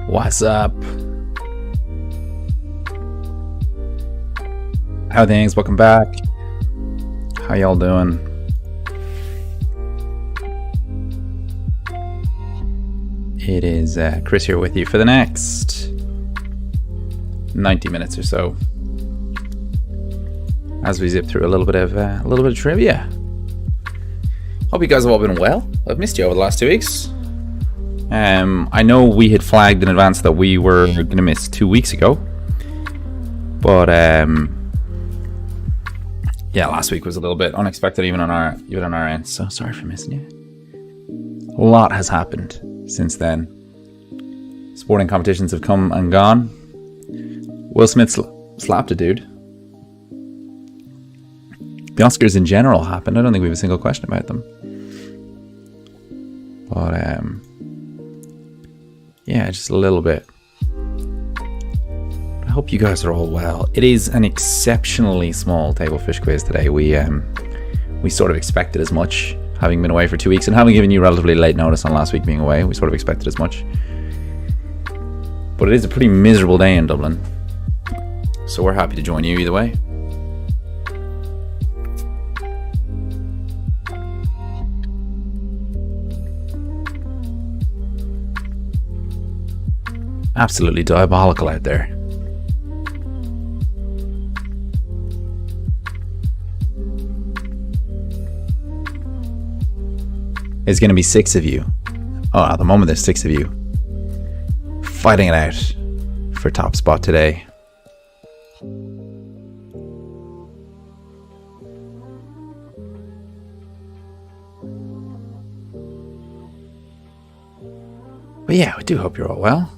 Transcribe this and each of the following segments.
What's up? How are things? Welcome back. How y'all doing? It is Chris here with you for the next 90 minutes or so, as we zip through a little bit of trivia. Hope you guys have all been well. I've missed you over the last 2 weeks. I know we had flagged in advance that we were going to miss 2 weeks ago, but yeah, last week was a little bit unexpected even on our end. So sorry for missing you. A lot has happened since then. Sporting competitions have come and gone. Will Smith slapped a dude. The Oscars in general happened. I don't think we have a single question about them. But yeah, just a little bit. I hope you guys are all well. It is an exceptionally small table fish quiz today. We sort of expected as much, having been away for 2 weeks and having given you relatively late notice on last week being away. We sort of expected as much. But it is a pretty miserable day in Dublin, so we're happy to join you either way. Absolutely diabolical out there. There's going to be 6 of you. Oh, at the moment there's 6 of you fighting it out for top spot today. But yeah, we do hope you're all well.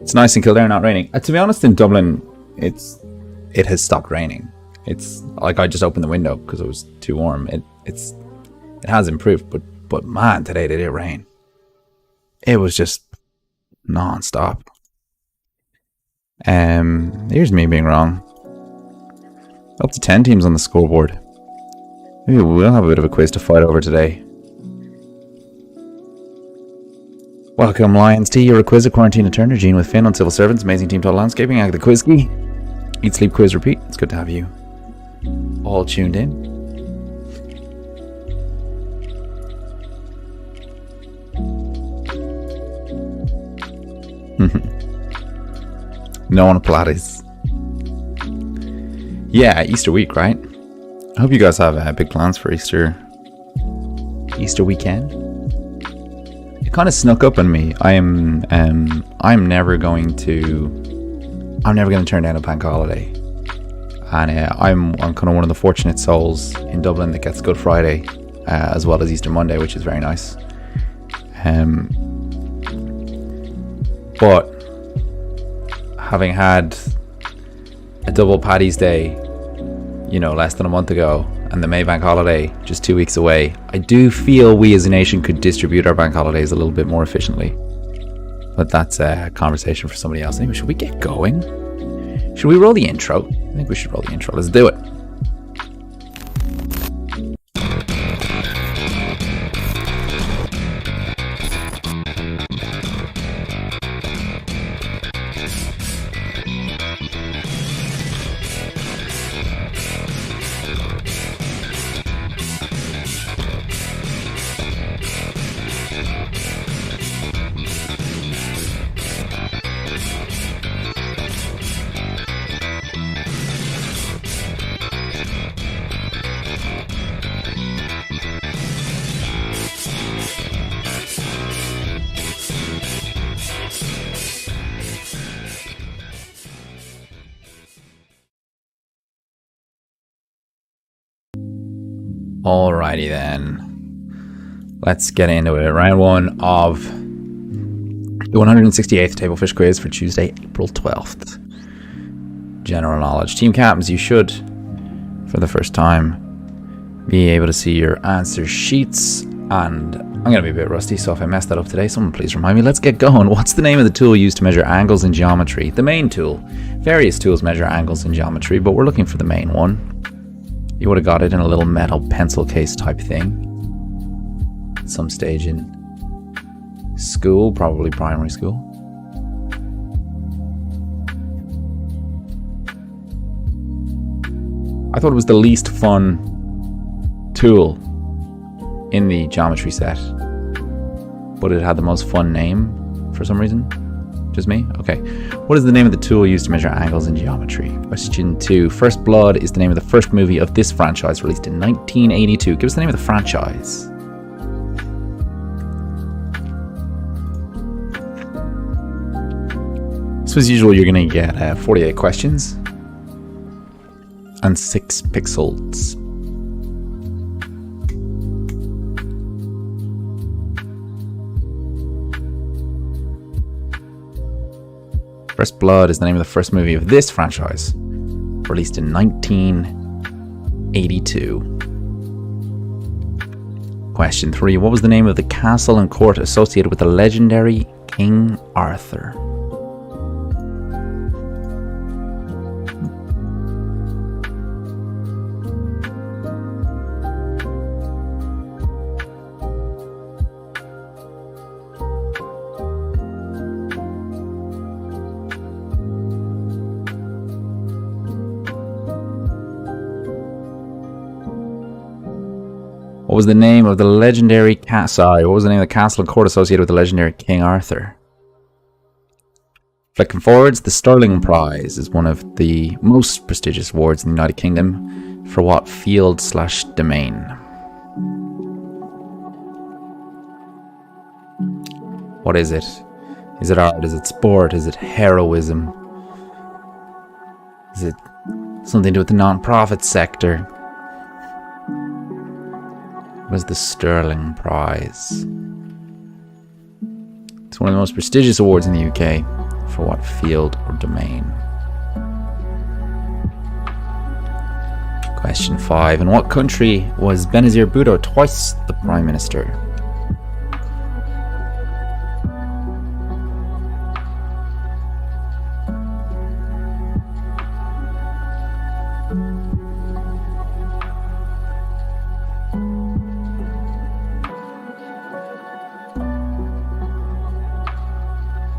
It's nice in Kildare not raining. To be honest, in Dublin, it has stopped raining. It's like I just opened the window because it was too warm. It has improved, but man, today did it rain. It was just non-stop. Here's me being wrong. Up to 10 teams on the scoreboard. Maybe we'll have a bit of a quiz to fight over today. Welcome, Lions Tea. You're a quiz at Quarantine and Turner. Gene with Finn on Civil Servants. Amazing Team Total Landscaping. Agatha Quizkey. Eat, Sleep, Quiz, Repeat. It's good to have you all tuned in. No one Pilates. Yeah, Easter week, right? I hope you guys have big plans for Easter weekend. It kind of snuck up on me. I'm never going to turn down a bank holiday, and I'm kind of one of the fortunate souls in Dublin that gets Good Friday as well as Easter Monday, which is very nice. But having had a double Paddy's Day, less than a month ago, and the May bank holiday just 2 weeks away, I do feel we as a nation could distribute our bank holidays a little bit more efficiently. But that's a conversation for somebody else. Anyway, should we get going? Should we roll the intro? I think we should roll the intro. Let's do it. Alrighty then, let's get into it. Round 1 of the 168th Table Fish Quiz for Tuesday, April 12th. General knowledge. Team captains, you should, for the first time, be able to see your answer sheets. And I'm going to be a bit rusty, so if I mess that up today, someone please remind me. Let's get going. What's the name of the tool used to measure angles in geometry? The main tool. Various tools measure angles in geometry, but we're looking for the main one. You would have got it in a little metal pencil case type thing at some stage in School, probably primary school. I thought it was the least fun tool in the geometry set, but it had the most fun name for some reason. Just me? Okay. What is the name of the tool used to measure angles in geometry? Question 2. First Blood is the name of the first movie of this franchise, released in 1982. Give us the name of the franchise. So as usual, you're going to get 48 questions and 6 pixels. First Blood is the name of the first movie of this franchise, released in 1982. Question 3. What was the name of the castle and court associated with the legendary King Arthur? What was the name of the legendary what was the name of the castle and court associated with the legendary King Arthur? Flicking forwards, the Stirling Prize is one of the most prestigious awards in the United Kingdom. For what field/domain? What is it? Is it art? Is it sport? Is it heroism? Is it something to do with the non-profit sector? Was the Stirling Prize. It's one of the most prestigious awards in the UK. For what field or domain? Question 5. In what country was Benazir Bhutto twice the Prime Minister?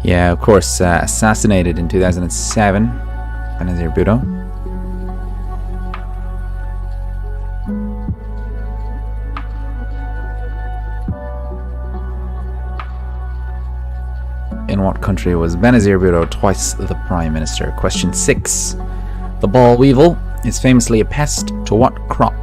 Yeah, of course, assassinated in 2007, Benazir Bhutto. In what country was Benazir Bhutto twice the Prime Minister? Question 6. The boll weevil is famously a pest to what crop?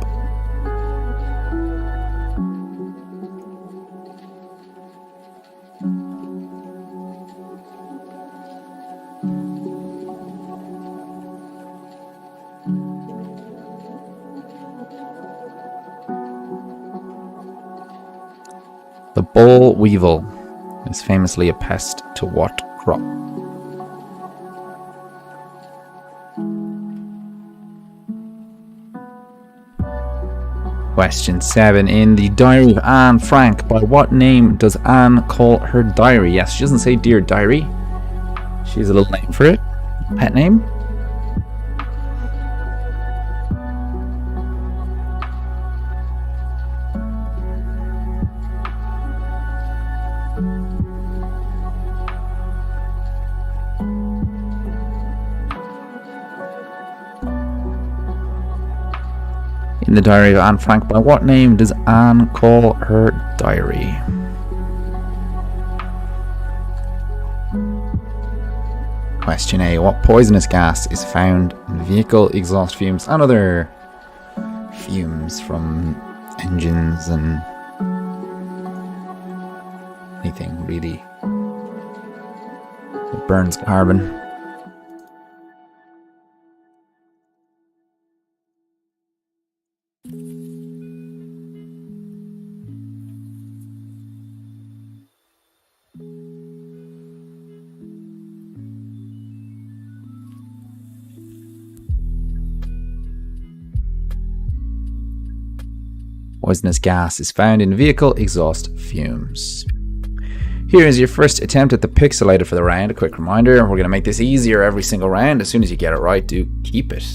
The boll weevil is famously a pest to what crop? Question 7. In the Diary of Anne Frank, by what name does Anne call her diary? Yes, she doesn't say Dear Diary. She has a little name for it. Pet name. In the Diary of Anne Frank, by what name does Anne call her diary? Question A. What poisonous gas is found in vehicle exhaust fumes and other fumes from engines and anything really that burns carbon? Poisonous gas is found in vehicle exhaust fumes. Here is your first attempt at the pixelator for the round. A quick reminder, we're going to make this easier every single round. As soon as you get it right, do keep it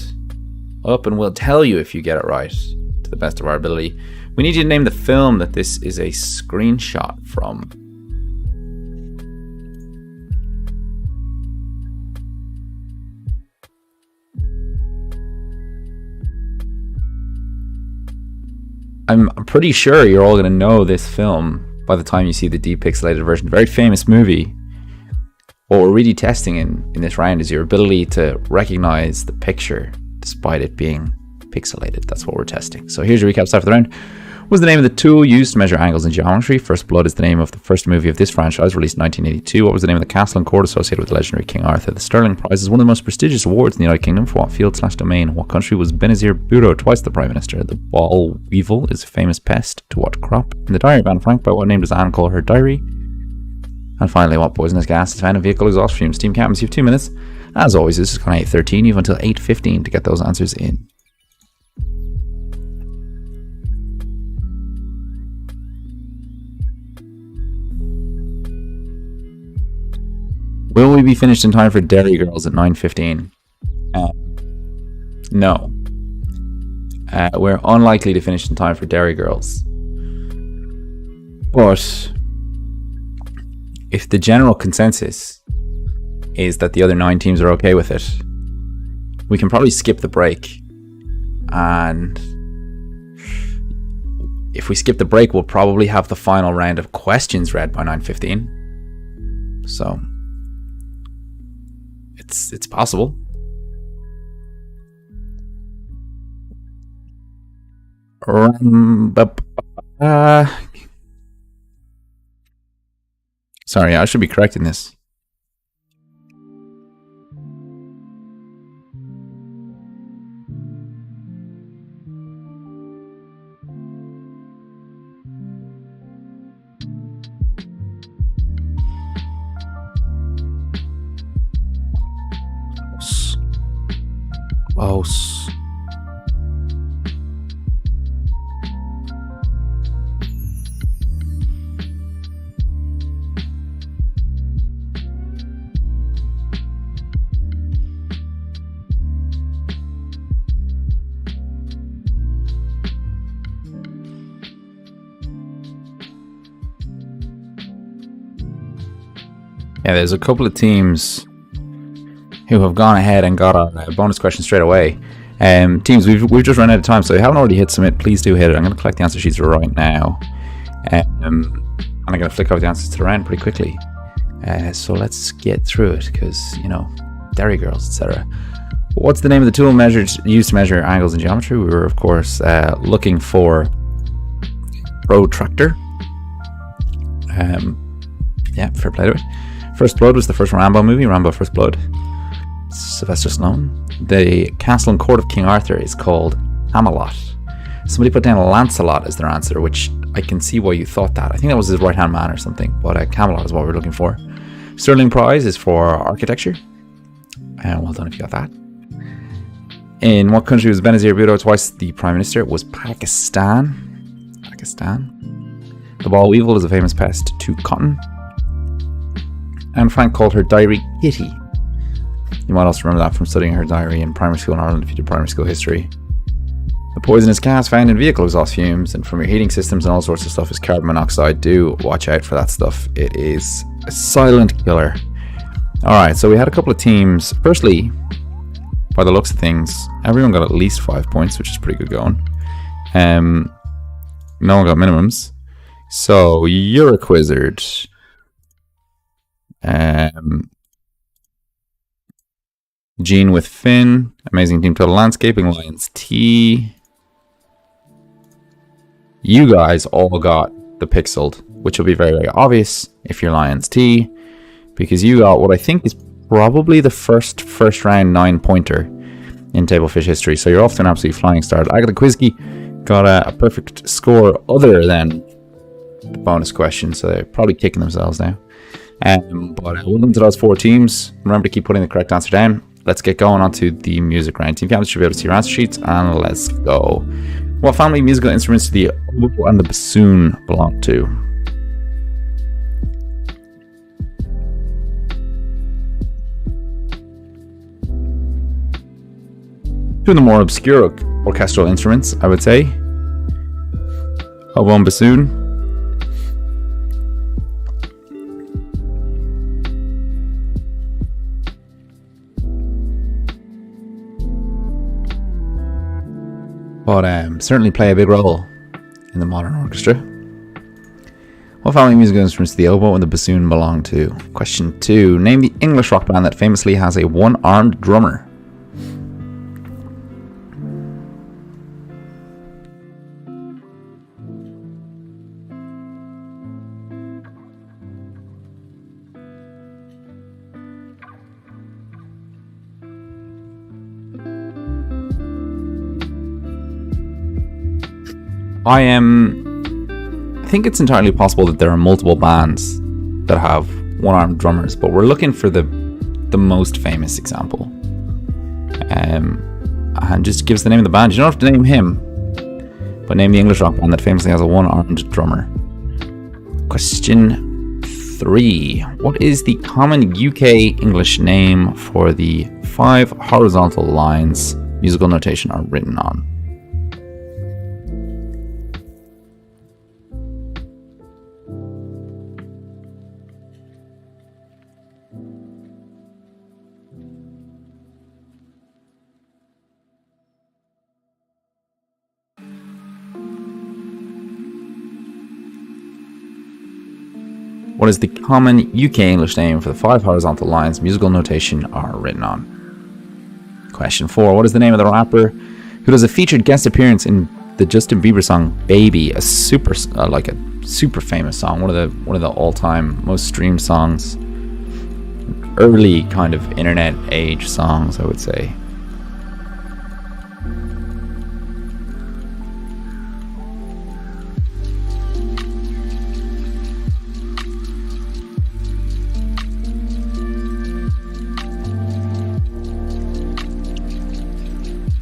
up and we'll tell you if you get it right to the best of our ability. We need you to name the film that this is a screenshot from. I'm pretty sure you're all going to know this film by the time you see the depixelated version. Very famous movie. What we're really testing in this round is your ability to recognize the picture despite it being pixelated. That's what we're testing. So here's your recap start for the round. What was the name of the tool used to measure angles in geometry? First Blood is the name of the first movie of this franchise, released in 1982. What was the name of the castle and court associated with the legendary King Arthur? The Sterling Prize is one of the most prestigious awards in the United Kingdom. For what field/domain? What country was Benazir Bhutto twice the Prime Minister? The ball weevil is a famous pest to what crop? In the diary of Anne Frank, by what name does Anne call her diary? And finally, what poisonous gas is found in vehicle exhaust fumes? Team Captains, you have 2 minutes. As always, this is kind of 8:13. You have until 8:15 to get those answers in. Will we be finished in time for Derry Girls at 9:15? No. We're unlikely to finish in time for Derry Girls. But if the general consensus is that the other 9 teams are okay with it, we can probably skip the break. And if we skip the break, we'll probably have the final round of questions read by 9:15. So it's possible. Sorry, I should be correcting this. Close. Yeah, there's a couple of teams who have gone ahead and got a bonus question straight away. Teams, we've just run out of time, so if you haven't already hit submit, please do hit it. I'm going to collect the answer sheets right now. And I'm going to flick over the answers to the round pretty quickly. So let's get through it, because, you know, Derry Girls, etc. What's the name of the tool used to measure angles in geometry? We were, of course, looking for protractor. Yeah, fair play to it. First Blood was the first Rambo movie, Rambo First Blood. Sylvester Stallone. The castle and court of King Arthur is called Camelot. Somebody put down Lancelot as their answer, which I can see why you thought that. I think that was his right-hand man or something, but Camelot is what we're looking for. Sterling Prize is for architecture. Well done if you got that. In what country was Benazir Bhutto twice the Prime Minister? It was Pakistan. The ball weevil is a famous pest to cotton. Anne Frank called her diary Kitty. You might also remember that from studying her diary in primary school in Ireland if you did primary school history. The poisonous gas found in vehicle exhaust fumes and from your heating systems and all sorts of stuff is carbon monoxide. Do watch out for that stuff. It is a silent killer. Alright, so we had a couple of teams. Firstly, by the looks of things, everyone got at least 5 points, which is pretty good going. No one got minimums. So, you're a Quizzard. Gene with Finn, Amazing Team Total Landscaping, Lions T. You guys all got the pixeled, which will be very, very obvious if you're Lions T, because you got what I think is probably the first round 9-pointer in Tablefish history. So you're off to an absolute flying start. Agatha Quizkey got a perfect score other than the bonus question, so they're probably kicking themselves now. But welcome to those 4 teams. Remember to keep putting the correct answer down. Let's get going on to the music round. Team Captains should be able to see your answer sheets, and let's go. What family of musical instruments do the oboe and the bassoon belong to? Two of the more obscure orchestral instruments, I would say. Oboe and bassoon. But certainly play a big role in the modern orchestra? What family of musical instruments do the oboe and the bassoon belong to? Question 2. Name the English rock band that famously has a one-armed drummer. I think it's entirely possible that there are multiple bands that have one-armed drummers, but we're looking for the most famous example. And just give us the name of the band. You don't have to name him, but name the English rock band that famously has a one-armed drummer. Question 3. What is the common UK English name for the 5 horizontal lines musical notation are written on? What is the common UK English name for the 5 horizontal lines musical notation are written on? Question 4. What is the name of the rapper who does a featured guest appearance in the Justin Bieber song "Baby"? A super famous song, one of the all-time most streamed songs, early kind of internet age songs, I would say.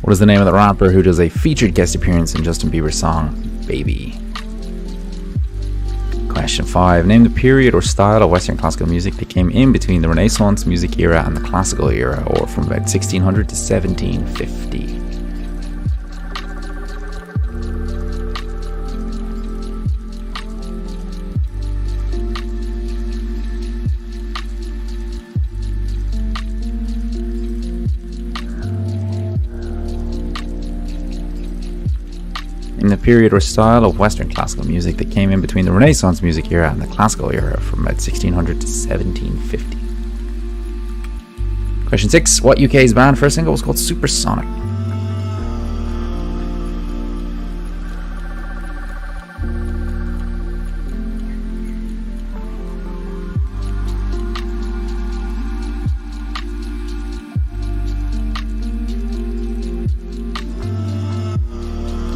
What is the name of the rapper who does a featured guest appearance in Justin Bieber's song "Baby"? Question 5. Name the period or style of Western classical music that came in between the Renaissance music era and the classical era, or from about 1600 to 1750. In the period or style of Western classical music that came in between the Renaissance music era and the classical era, from about 1600 to 1750. Question 6. What UK's band first single was called Supersonic?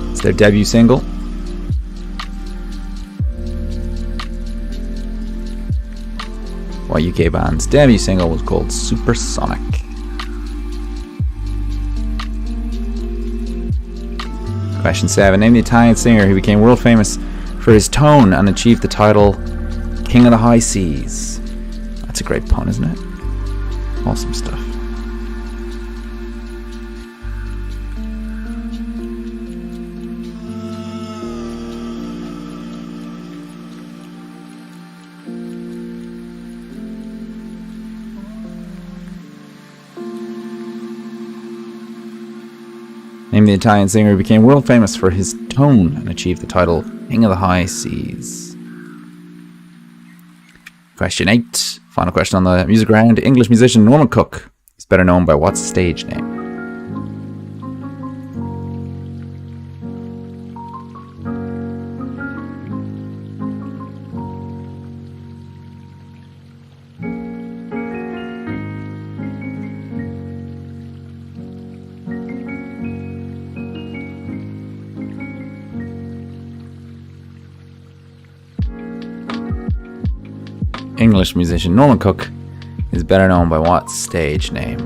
It's their debut single. What UK band's debut single was called Supersonic? Question 7. Name the Italian singer who became world famous for his tone and achieved the title King of the High Seas. That's a great pun, isn't it? Awesome stuff. Name the Italian singer who became world famous for his tone and achieved the title King of the High Seas. Question 8. Final question on the music round. English musician Norman Cook is better known by what stage name? English musician Norman Cook is better known by what stage name?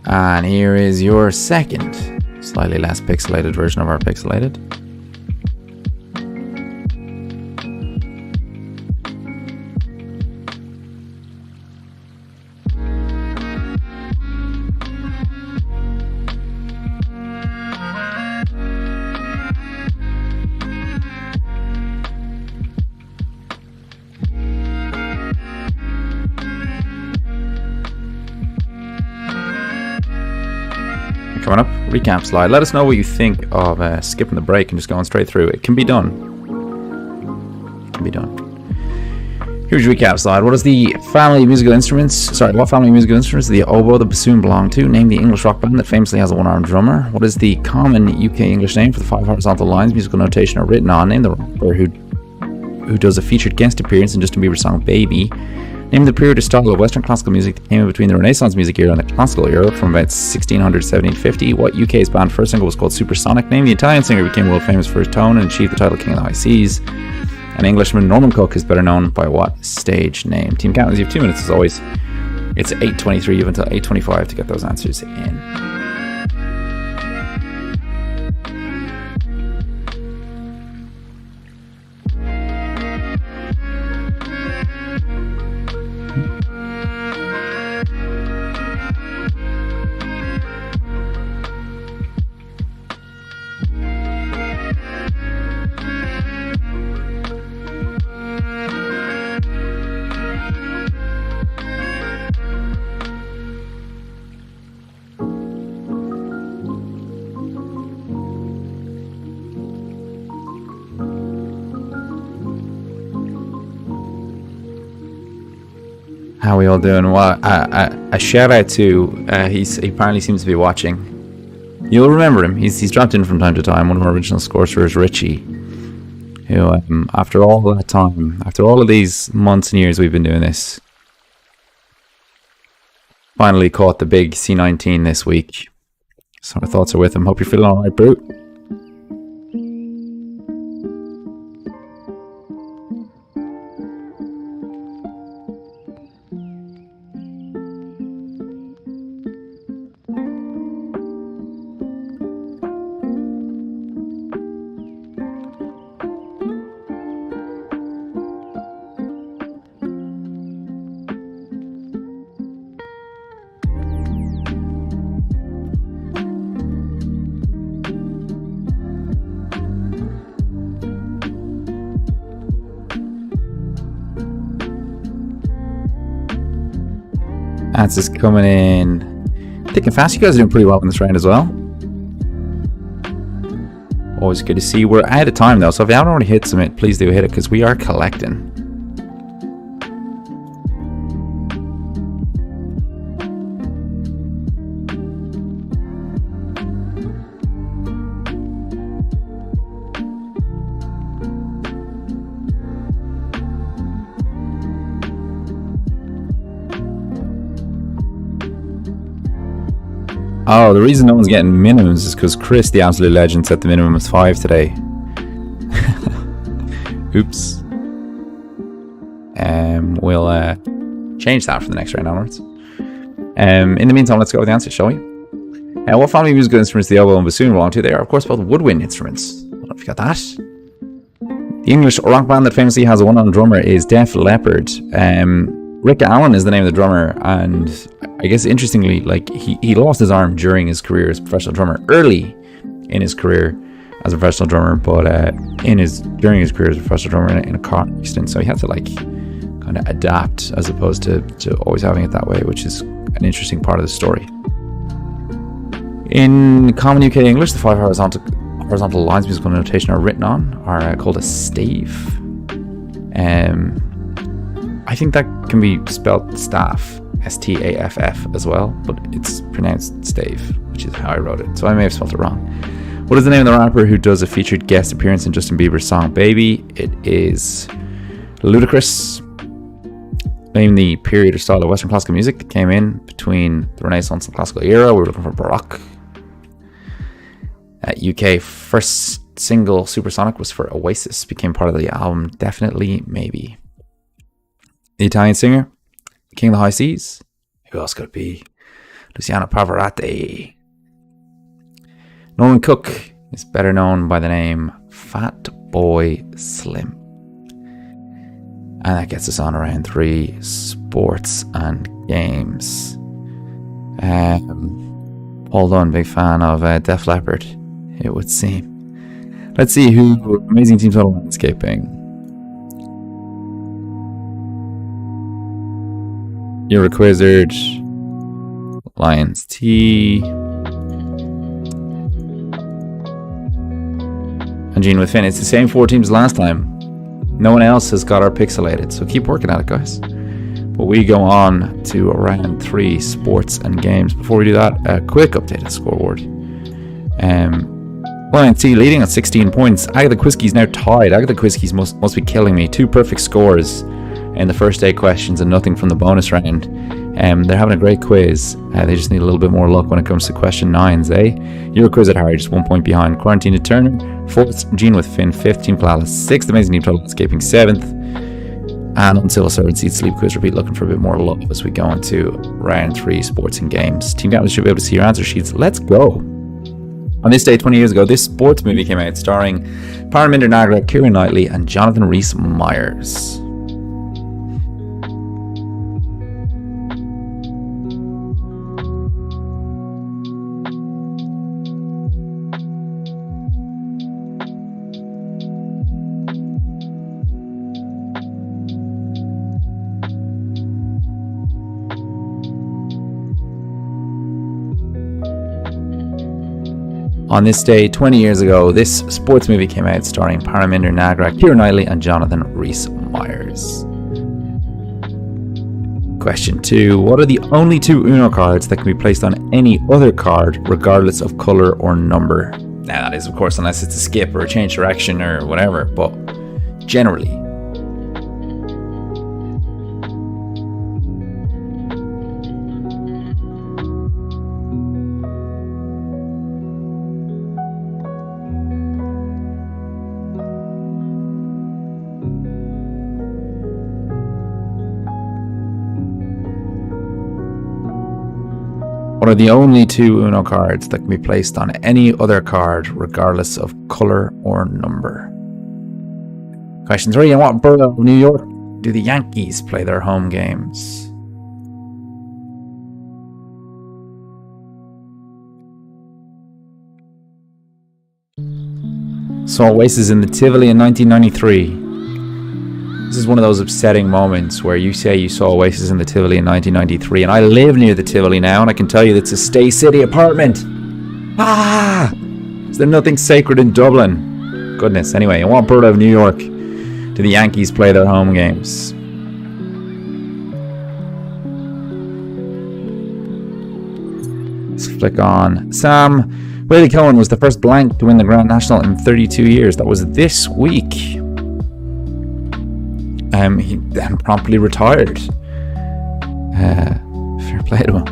And here is your second, slightly less pixelated version of our pixelated. Coming up, recap slide. Let us know what you think of skipping the break and just going straight through. It can be done. It can be done. Here's your recap slide. What family of musical instruments do the oboe, the bassoon belong to? Name the English rock band that famously has a one-armed drummer. What is the common UK English name for the 5 horizontal lines musical notation are written on? Name the rapper who does a featured guest appearance in Justin Bieber's song Baby. Name the period or style of Western classical music that came in between the Renaissance music era and the classical era from about 1600 to 1750. What UK's band's first single was called Supersonic. Name the Italian singer who became world famous for his tone and achieved the title King of the High Seas. An Englishman, Norman Cook, is better known by what stage name? Team Captains, you have 2 minutes as always. It's 8:23. You have until 8:25 to get those answers in. How are we all doing? Well, a shout out to he apparently seems to be watching. You'll remember him. He's dropped in from time to time. One of our original scorers, Richie, who after all that time, after all of these months and years we've been doing this, finally caught the big C19 this week. So our thoughts are with him. Hope you're feeling all right, Brute. Answers coming in thick and fast. You guys are doing pretty well in this round as well. Always good to see. We're out of time though, so if you haven't already hit submit, please do hit it because we are collecting. Oh, the reason no one's getting minimums is because Chris, the absolute legend, set the minimum as 5 today. Oops. We'll change that for the next round onwards. In the meantime, let's go with the answer, shall we? What family of musical instruments the oboe and bassoon belong to? They are, of course, both woodwind instruments. I don't know if you got that. The English rock band that famously has a one-armed drummer is Def Leppard. Rick Allen is the name of the drummer, and I guess interestingly, like he lost his arm during his career as a professional drummer, early in his career as a professional drummer, but during his career as a professional drummer in a car accident, so he had to like kind of adapt as opposed to always having it that way, which is an interesting part of the story. In common UK English, the 5 horizontal lines musical notation are written on are called a stave. I think that can be spelled staff, S-T-A-F-F as well, but it's pronounced stave, which is how I wrote it, so I may have spelled it wrong. What is the name of the rapper who does a featured guest appearance in Justin Bieber's song Baby? It is Ludacris. Name the period or style of Western classical music that came in between the Renaissance and classical era. We were looking for Baroque. UK first single Supersonic was for Oasis, became part of the album Definitely Maybe. The Italian singer, King of the High Seas. Who else could it be? Luciano Pavarotti. Norman Cook is better known by the name Fat Boy Slim. And that gets us on around 3 sports and games. Paul Dunn, big fan of Def Leppard, it would seem. Let's see who Amazing Team Total Landscaping. Euroquizard, Lions T, And Gene with Finn, it's the same 4 teams last time. No one else has got our pixelated, so keep working at it, guys. But we go on to round 3, sports and games. Before we do that, a quick update of the scoreboard. YNC leading at 16 points. Agatha Quisky's now tied. Agatha Quisky's must be killing me. 2 perfect scores in the first 8 questions and nothing from the bonus round. They're having a great quiz. They just need a little bit more luck when it comes to question 9s, Your quiz at Harry, just 1 point behind. Quarantine to Turner, 4th, Gene with Finn, 5th, Team Palace, 6th, Amazing Deep Total Escaping, 7th. And on Civil Servant Seed Sleep Quiz Repeat, looking for a bit more luck as we go into round 3, sports and games. Team Captains should be able to see your answer sheets. Let's go. On this day 20 years ago, this sports movie came out starring Paraminder Nagra, Keira Knightley, and Jonathan Rhys-Meyers. On this day 20 years ago, this sports movie came out starring Paraminder Nagra, Keira Knightley, and Jonathan Rhys-Meyers. Question 2. What are the only 2 Uno cards that can be placed on any other card, regardless of colour or number? Now that is, of course, unless it's a skip or a change direction or whatever, but generally. What are the only 2 Uno cards that can be placed on any other card, regardless of colour or number? Question 3. In what borough of New York do the Yankees play their home games? Saw Oasis in the Tivoli in 1993. This is one of those upsetting moments where you say you saw Oasis in the Tivoli in 1993, and I live near the Tivoli now, and I can tell you it's a Stay City apartment. Is there nothing sacred in Dublin? Goodness. Anyway, in what borough of New York do the Yankees play their home games? Let's flick on. Sam Whaley-Cohen was the first blank to win the Grand National in 32 years. That was this week. He then promptly retired. Fair play to him.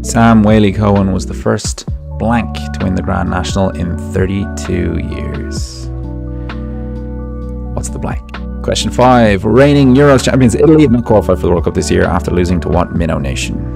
Sam Whaley-Cohen was the first blank to win the Grand National in 32 years. What's the blank? Question 5. Reigning Euros champions Italy have not qualified for the World Cup this year after losing to what minnow nation?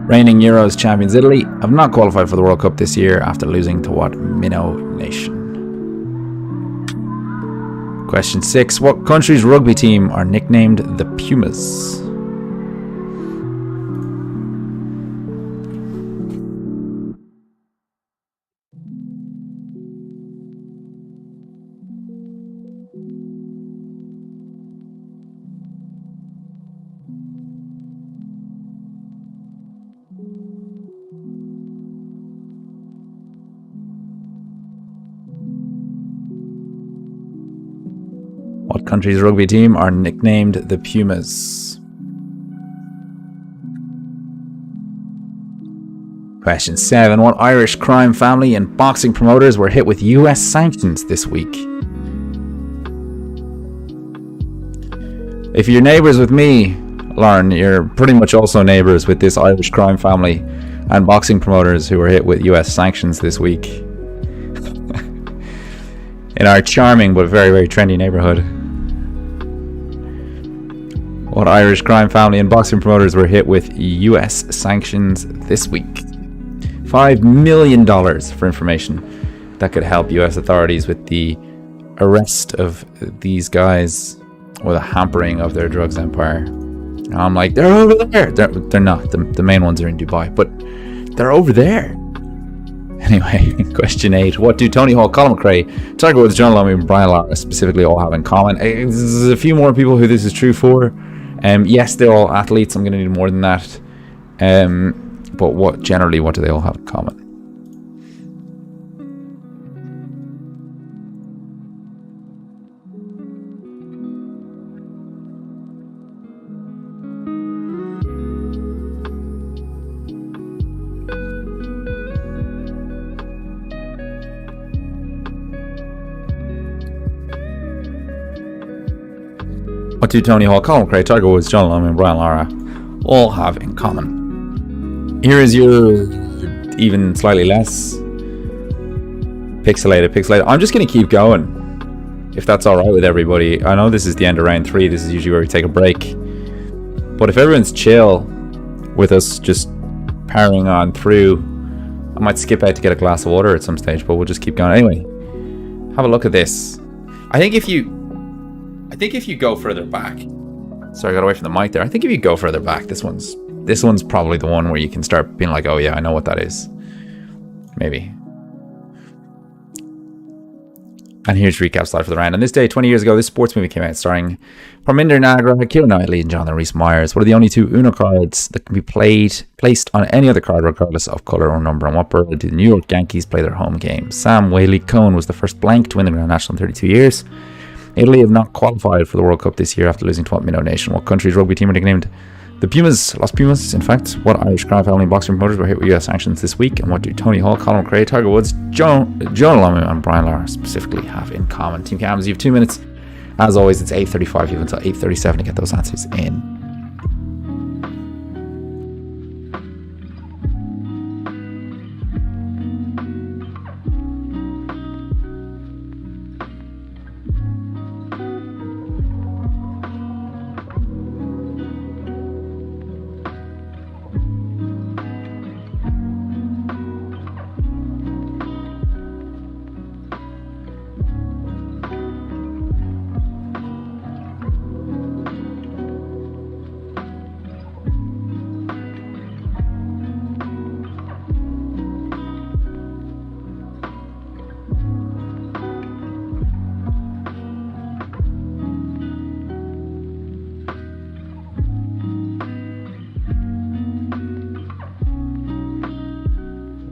Reigning Euros champions Italy have not qualified for the World Cup this year after losing to what minnow nation? Question 6. What country's rugby team are nicknamed the Pumas? What country's rugby team are nicknamed the Pumas? Question 7. What Irish crime family and boxing promoters were hit with US sanctions this week? If you're neighbours with me, Lauren, you're pretty much also neighbours with this Irish crime family and boxing promoters who were hit with US sanctions this week. in our charming but very, very trendy neighborhood. What Irish crime family and boxing promoters were hit with US sanctions this week? $5 million for information that could help US authorities with the arrest of these guys or the hampering of their drugs empire. And I'm like, they're over there. They're not. The main ones are in Dubai, but they're over there. Anyway, question 8. What do Tony Hawk, Colin McRae, Tiger Woods, John Lomy, and Brian Lara specifically all have in common? There's a few more people who this is true for. Yes, they're all athletes. I'm going to need more than that. But what do they all have in common? What do Tony Hawk, Colin McRae, Tiger Woods, John Lomy, and Brian Lara all have in common? Here is your even slightly less pixelated. I'm just going to keep going, if that's alright with everybody. I know this is the end of round 3. This is usually where we take a break. But if everyone's chill with us just powering on through, I might skip out to get a glass of water at some stage, but we'll just keep going. Anyway, have a look at this. I think if you go further back, sorry, I got away from the mic there. I think if you go further back, this one's probably the one where you can start being like, oh yeah, I know what that is. Maybe. And here's recap slide for the round. On this day, 20 years ago, this sports movie came out starring Parminder Nagra, Keira Knightley, and Jonathan Rhys Meyers. What are the only 2 Uno cards that can be placed on any other card regardless of color or number? And what borough do the New York Yankees play their home games? Sam Whaley-Cohn was the first blank to win the Grand National in 32 years. Italy have not qualified for the World Cup this year after losing to what Minnow Nation? What country's rugby team are nicknamed the Pumas? Los Pumas, in fact. What Irish crime family and boxing promoters were hit with US sanctions this week? And what do Tony Hawk, Colin McRae, Tiger Woods, John Lomy, and Brian Lara specifically have in common? Team Cams, you have 2 minutes. As always, it's 8:35. You have until 8:37 to get those answers in.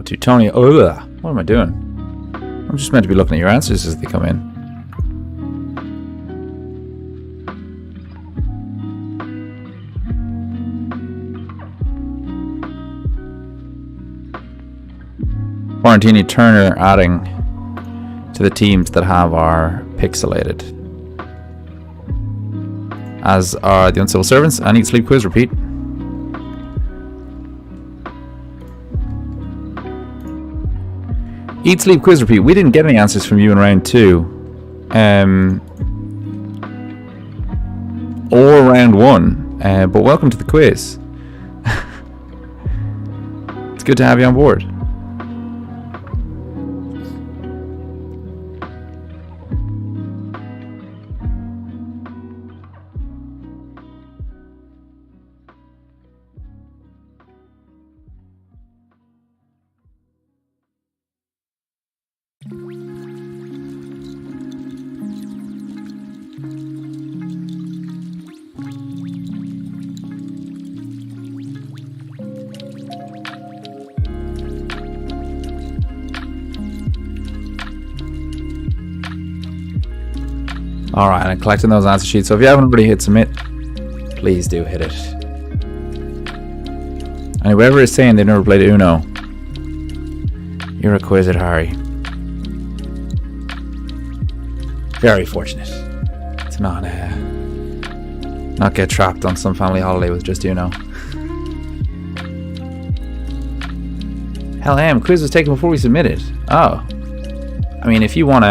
To Tony, what am I doing? I'm just meant to be looking at your answers as they come in. Quarantini Turner adding to the teams that have our pixelated, as are the Uncivil Servants and Eat Sleep Quiz Repeat. Eat Sleep Quiz Repeat. We didn't get any answers from you in round 2. Or round 1. But welcome to the quiz. It's good to have you on board. Alright, and I'm collecting those answer sheets, so if you haven't already hit submit, please do hit it. And whoever is saying they've never played Uno, you're a quizard, Harry. Very fortunate to not get trapped on some family holiday with just Uno. Hell, quiz was taken before we submitted. Oh. I mean, if you want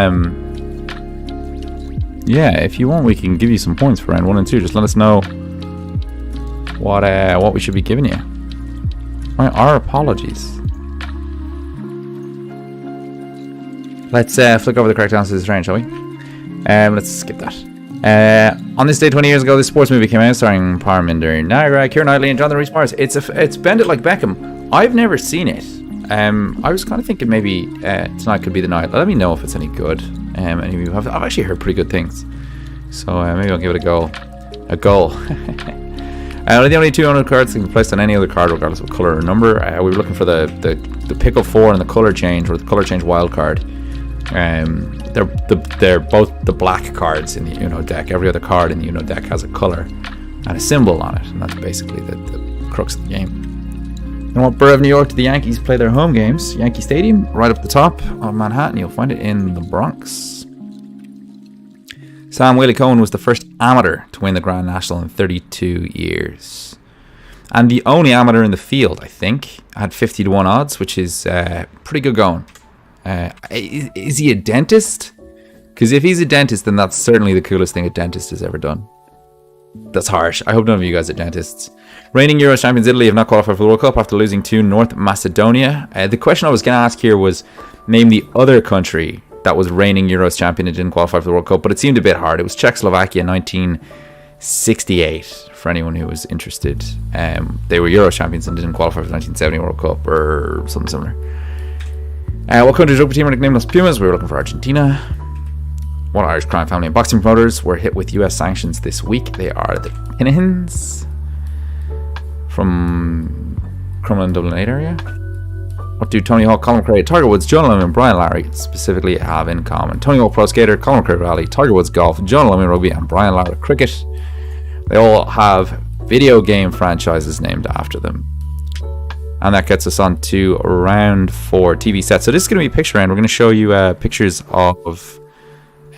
Yeah, if you want, we can give you some points for round 1 and 2. Just let us know what we should be giving you. Our apologies. Let's flick over the correct answers to this round, shall we? Let's skip that. On this day 20 years ago, this sports movie came out starring Parminder Nagra, Keira Knightley, and Jonathan Rhys-Meyers. It's Bend It Like Beckham. I've never seen it. I was kind of thinking maybe tonight could be the night. Let me know if it's any good. Any of you have? I've actually heard pretty good things, so maybe I'll give it a go. The only 200 cards that can be placed on any other card, regardless of color or number. We were looking for the pick up 4 and the color change, or the color change wild card. They're both the black cards in the Uno deck. Every other card in the Uno deck has a color and a symbol on it, and that's basically the crux of the game. In what borough of New York do the Yankees play their home games? Yankee Stadium, right up the top of Manhattan. You'll find it in the Bronx. Sam Whaley-Cohen was the first amateur to win the Grand National in 32 years. And the only amateur in the field, I think. Had 50 to 1 odds, which is pretty good going. Is he a dentist? Because if he's a dentist, then that's certainly the coolest thing a dentist has ever done. That's harsh. I hope none of you guys are dentists. Reigning Euros champions Italy have not qualified for the World Cup after losing to North Macedonia. The question I was going to ask here was, name the other country that was reigning Euros champion and didn't qualify for the World Cup, but it seemed a bit hard. It was Czechoslovakia 1968, for anyone who was interested. They were Euros champions and didn't qualify for the 1970 World Cup or something similar. What country's rugby team were nicknamed Los Pumas? We were looking for Argentina. What Irish crime family and boxing promoters were hit with US sanctions this week? They are the Kinahans from Crumlin, Dublin 8 area. What do Tony Hawk, Colin McRae, Tiger Woods, John Lemon, and Brian Larry specifically have in common? Tony Hawk Pro Skater, Colin McRae Rally, Tiger Woods Golf, John Lemon Rugby, and Brian Larry Cricket. They all have video game franchises named after them. And that gets us on to round 4 TV sets. So this is going to be a picture round. We're going to show you pictures of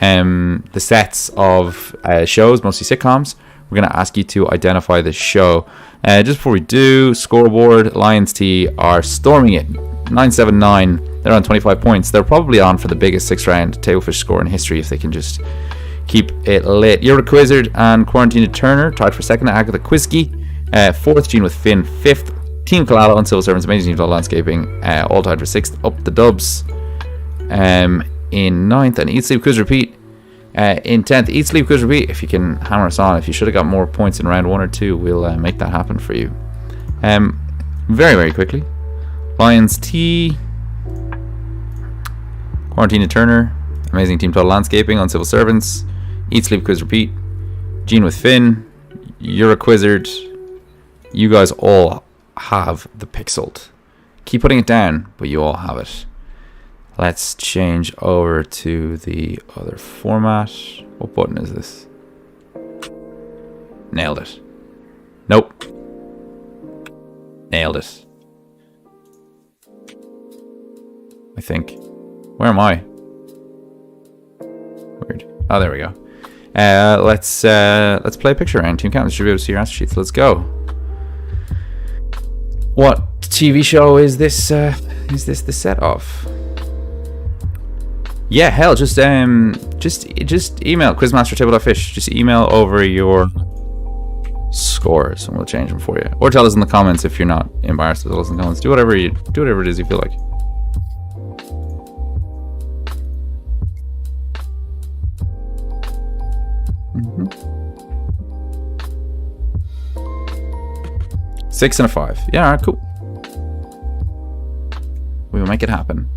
the sets of shows, mostly sitcoms. We're going to ask you to identify the show. Just before we do, scoreboard, Lions T are storming it. 979. They're on 25 points. They're probably on for the biggest 6-round Tablefish score in history if they can just keep it lit. Euric Wizard and Quarantina Turner tied for second. Agatha Quisky, 4th. Gene with Finn, 5th. Team Kalala and Civil Servants, Amazing Team Landscaping, all tied for 6th. Up the Dubs in 9th. And Eat Sleep Quiz Repeat in 10th. Eat Sleep Quiz Repeat, if you can hammer us on. If you should have got more points in round 1 or 2, we'll make that happen for you. Very, very quickly. Lions T, Quarantina Turner, Amazing Team Total Landscaping on Civil Servants, Eat Sleep Quiz Repeat, Gene with Finn, You're a Quizzard. You guys all have the Pixeled. Keep putting it down, but you all have it. Let's change over to the other format. What button is this? Nailed it. Nope. Nailed it. I think. Where am I? Weird. Oh, there we go. Let's play a picture round. Team Count should be able to see your answer sheets. Let's go. What TV show is this? Is this the set of? Yeah, hell, just email quizmastertable.fish. Just email over your scores and we'll change them for you. Or tell us in the comments if you're not embarrassed to tell us in the comments. Do whatever it is you feel like. Mm-hmm. 6 and a 5. Yeah, alright, cool. We will make it happen.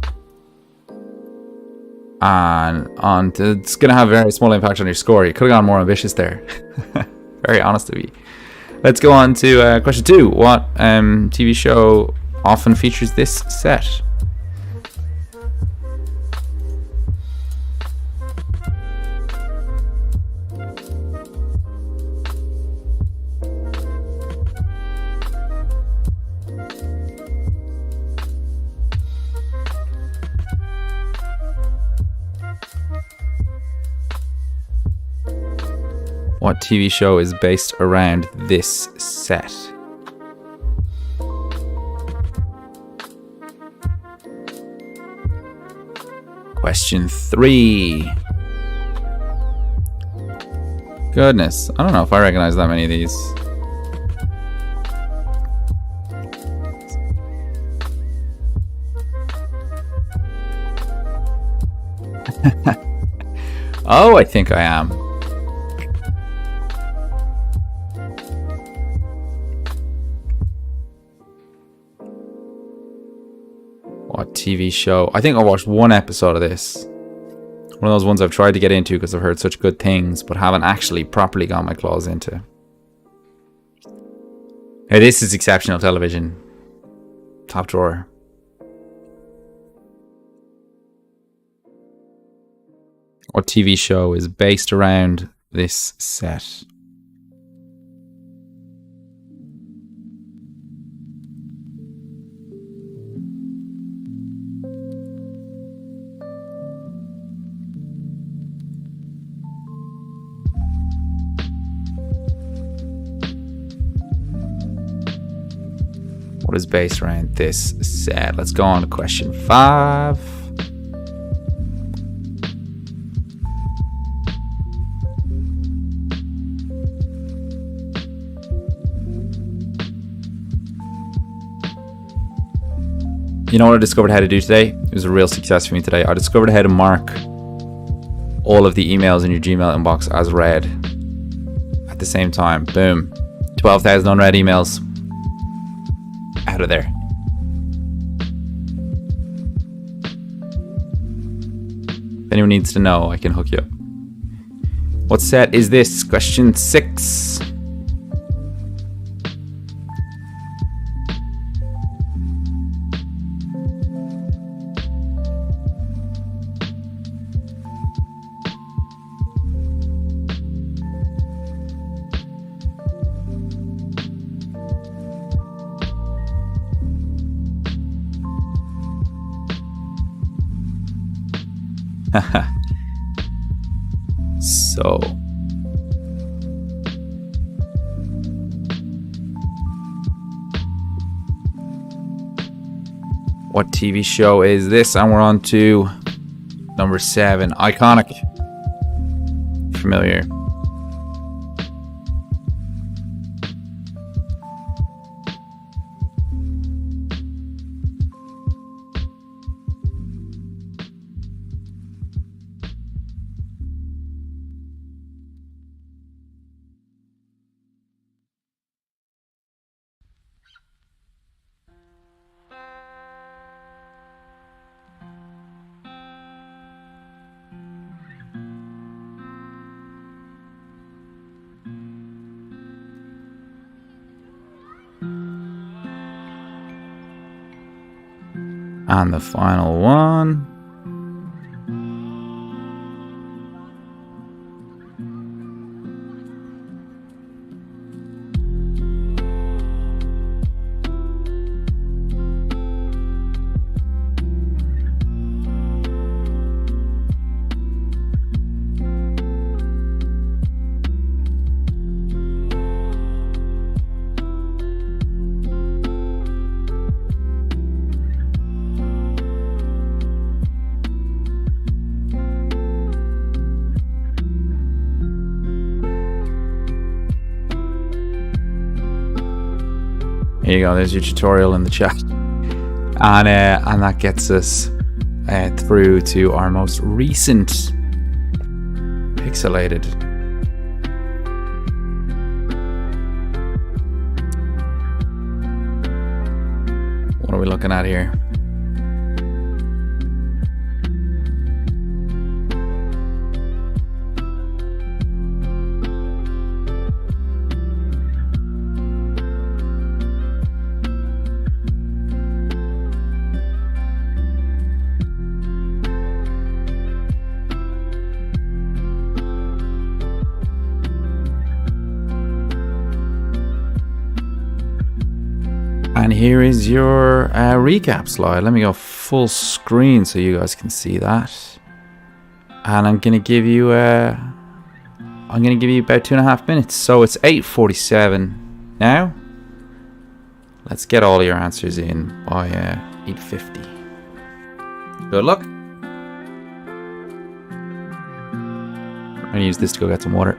And it's going to have a very small impact on your score. You could have gone more ambitious there. Very honest of you. Let's go on to question 2. What TV show often features this set? What TV show is based around this set? Question 3. Goodness, I don't know if I recognize that many of these. Oh, I think I am. What TV show? I think I watched one episode of this. One of those ones I've tried to get into because I've heard such good things, but haven't actually properly got my claws into. Hey, this is exceptional television. Top drawer. What TV show is based around this set? What is based around this set? Let's go on to question 5. You know what I discovered how to do today? It was a real success for me today. I discovered how to mark all of the emails in your Gmail inbox as read at the same time. Boom. 12,000 unread emails. Out of there. If anyone needs to know, I can hook you up. What set is this? Question 6. So what TV show is this? And we're on to number 7. Iconic. Familiar. And the final one. Here you go, there's your tutorial in the chat. And that gets us through to our most recent pixelated. What are we looking at here? And here is your recap slide. Let me go full screen so you guys can see that. And I'm gonna give you about 2.5 minutes. So it's 8:47 now. Let's get all your answers in by 8:50. Good luck. I'm gonna use this to go get some water.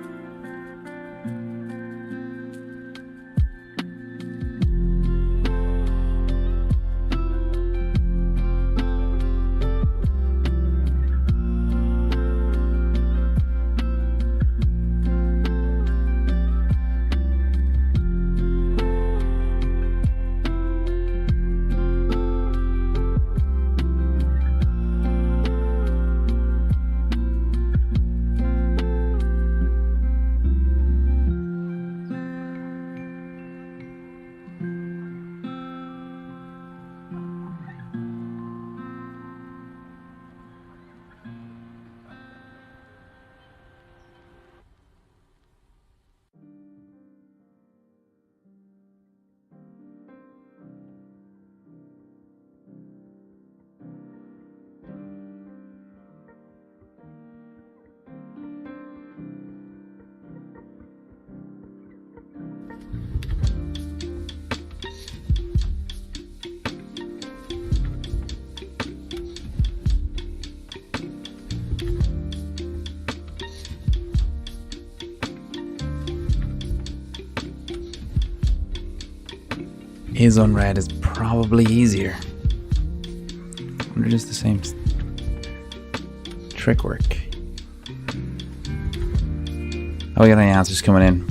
is unread is probably easier. I wonder if it's the same trick work. Oh, we got any answers coming in?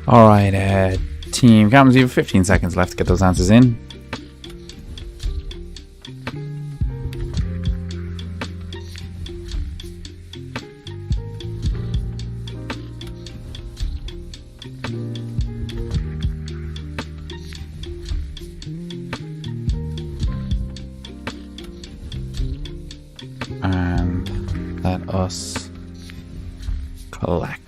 Alright, Team Captains, you have 15 seconds left to get those answers in. And let us collect.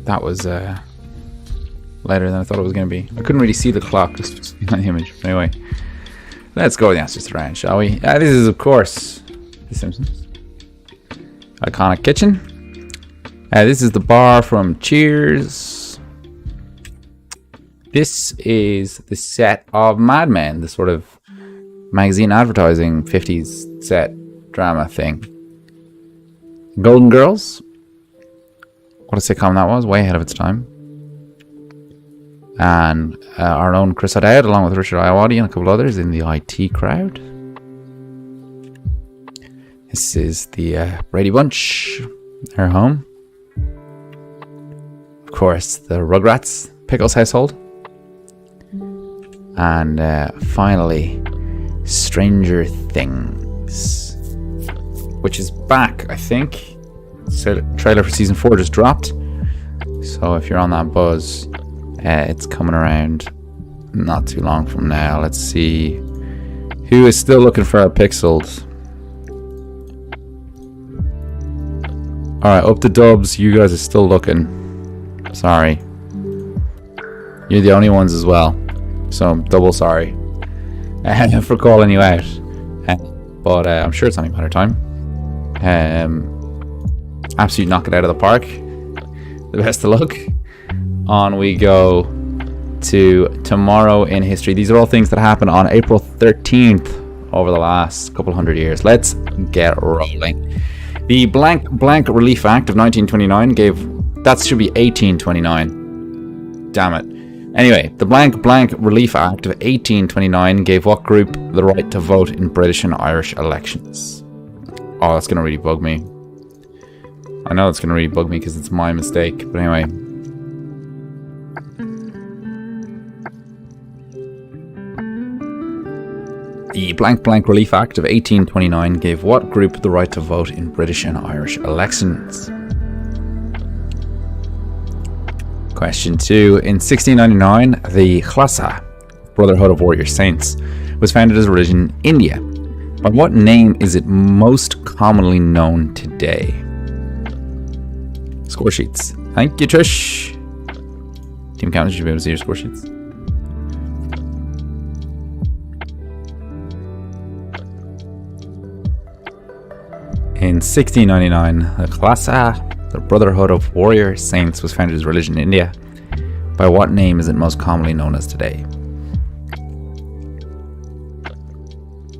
That was later than I thought it was going to be. I couldn't really see the clock just in the image. Anyway, let's go with the answers to round, shall we? This is, of course, The Simpsons. Iconic kitchen. This is the bar from Cheers. This is the set of Mad Men, the sort of magazine advertising 50s set drama thing. Golden Girls. What a sitcom that was, way ahead of its time. And our own Chris O'Dowd, along with Richard Ayoade and a couple others in the IT crowd. This is the Brady Bunch, their home. Of course, the Rugrats, Pickles household. And finally, Stranger Things, which is back, I think. So, trailer for season 4 just dropped, so if you're on that buzz, it's coming around not too long from now. Let's see who is still looking for our pixels. Alright, up the dubs, you guys are still looking. Sorry, you're the only ones as well, so I'm double sorry for calling you out, but I'm sure it's only a matter of time. Absolutely knock it out of the park. The best of luck. On we go to tomorrow in history. These are all things that happened on April 13th over the last couple hundred years. Let's get rolling. The Blank Blank Relief Act of 1929 gave... That should be 1829. Damn it. Anyway, the Blank Blank Relief Act of 1829 gave what group the right to vote in British and Irish elections? Oh, that's going to really bug me. I know it's going to really bug me because it's my mistake, but anyway. The Blank Blank Relief Act of 1829 gave what group the right to vote in British and Irish elections? Question 2. In 1699, the Khalsa, Brotherhood of Warrior Saints, was founded as a religion in India. By what name is it most commonly known today? Score sheets. Thank you, Trish. Team Captains, you should be able to see your score sheets. In 1699, the Khalsa, the Brotherhood of Warrior Saints, was founded as a religion in India. By what name is it most commonly known as today?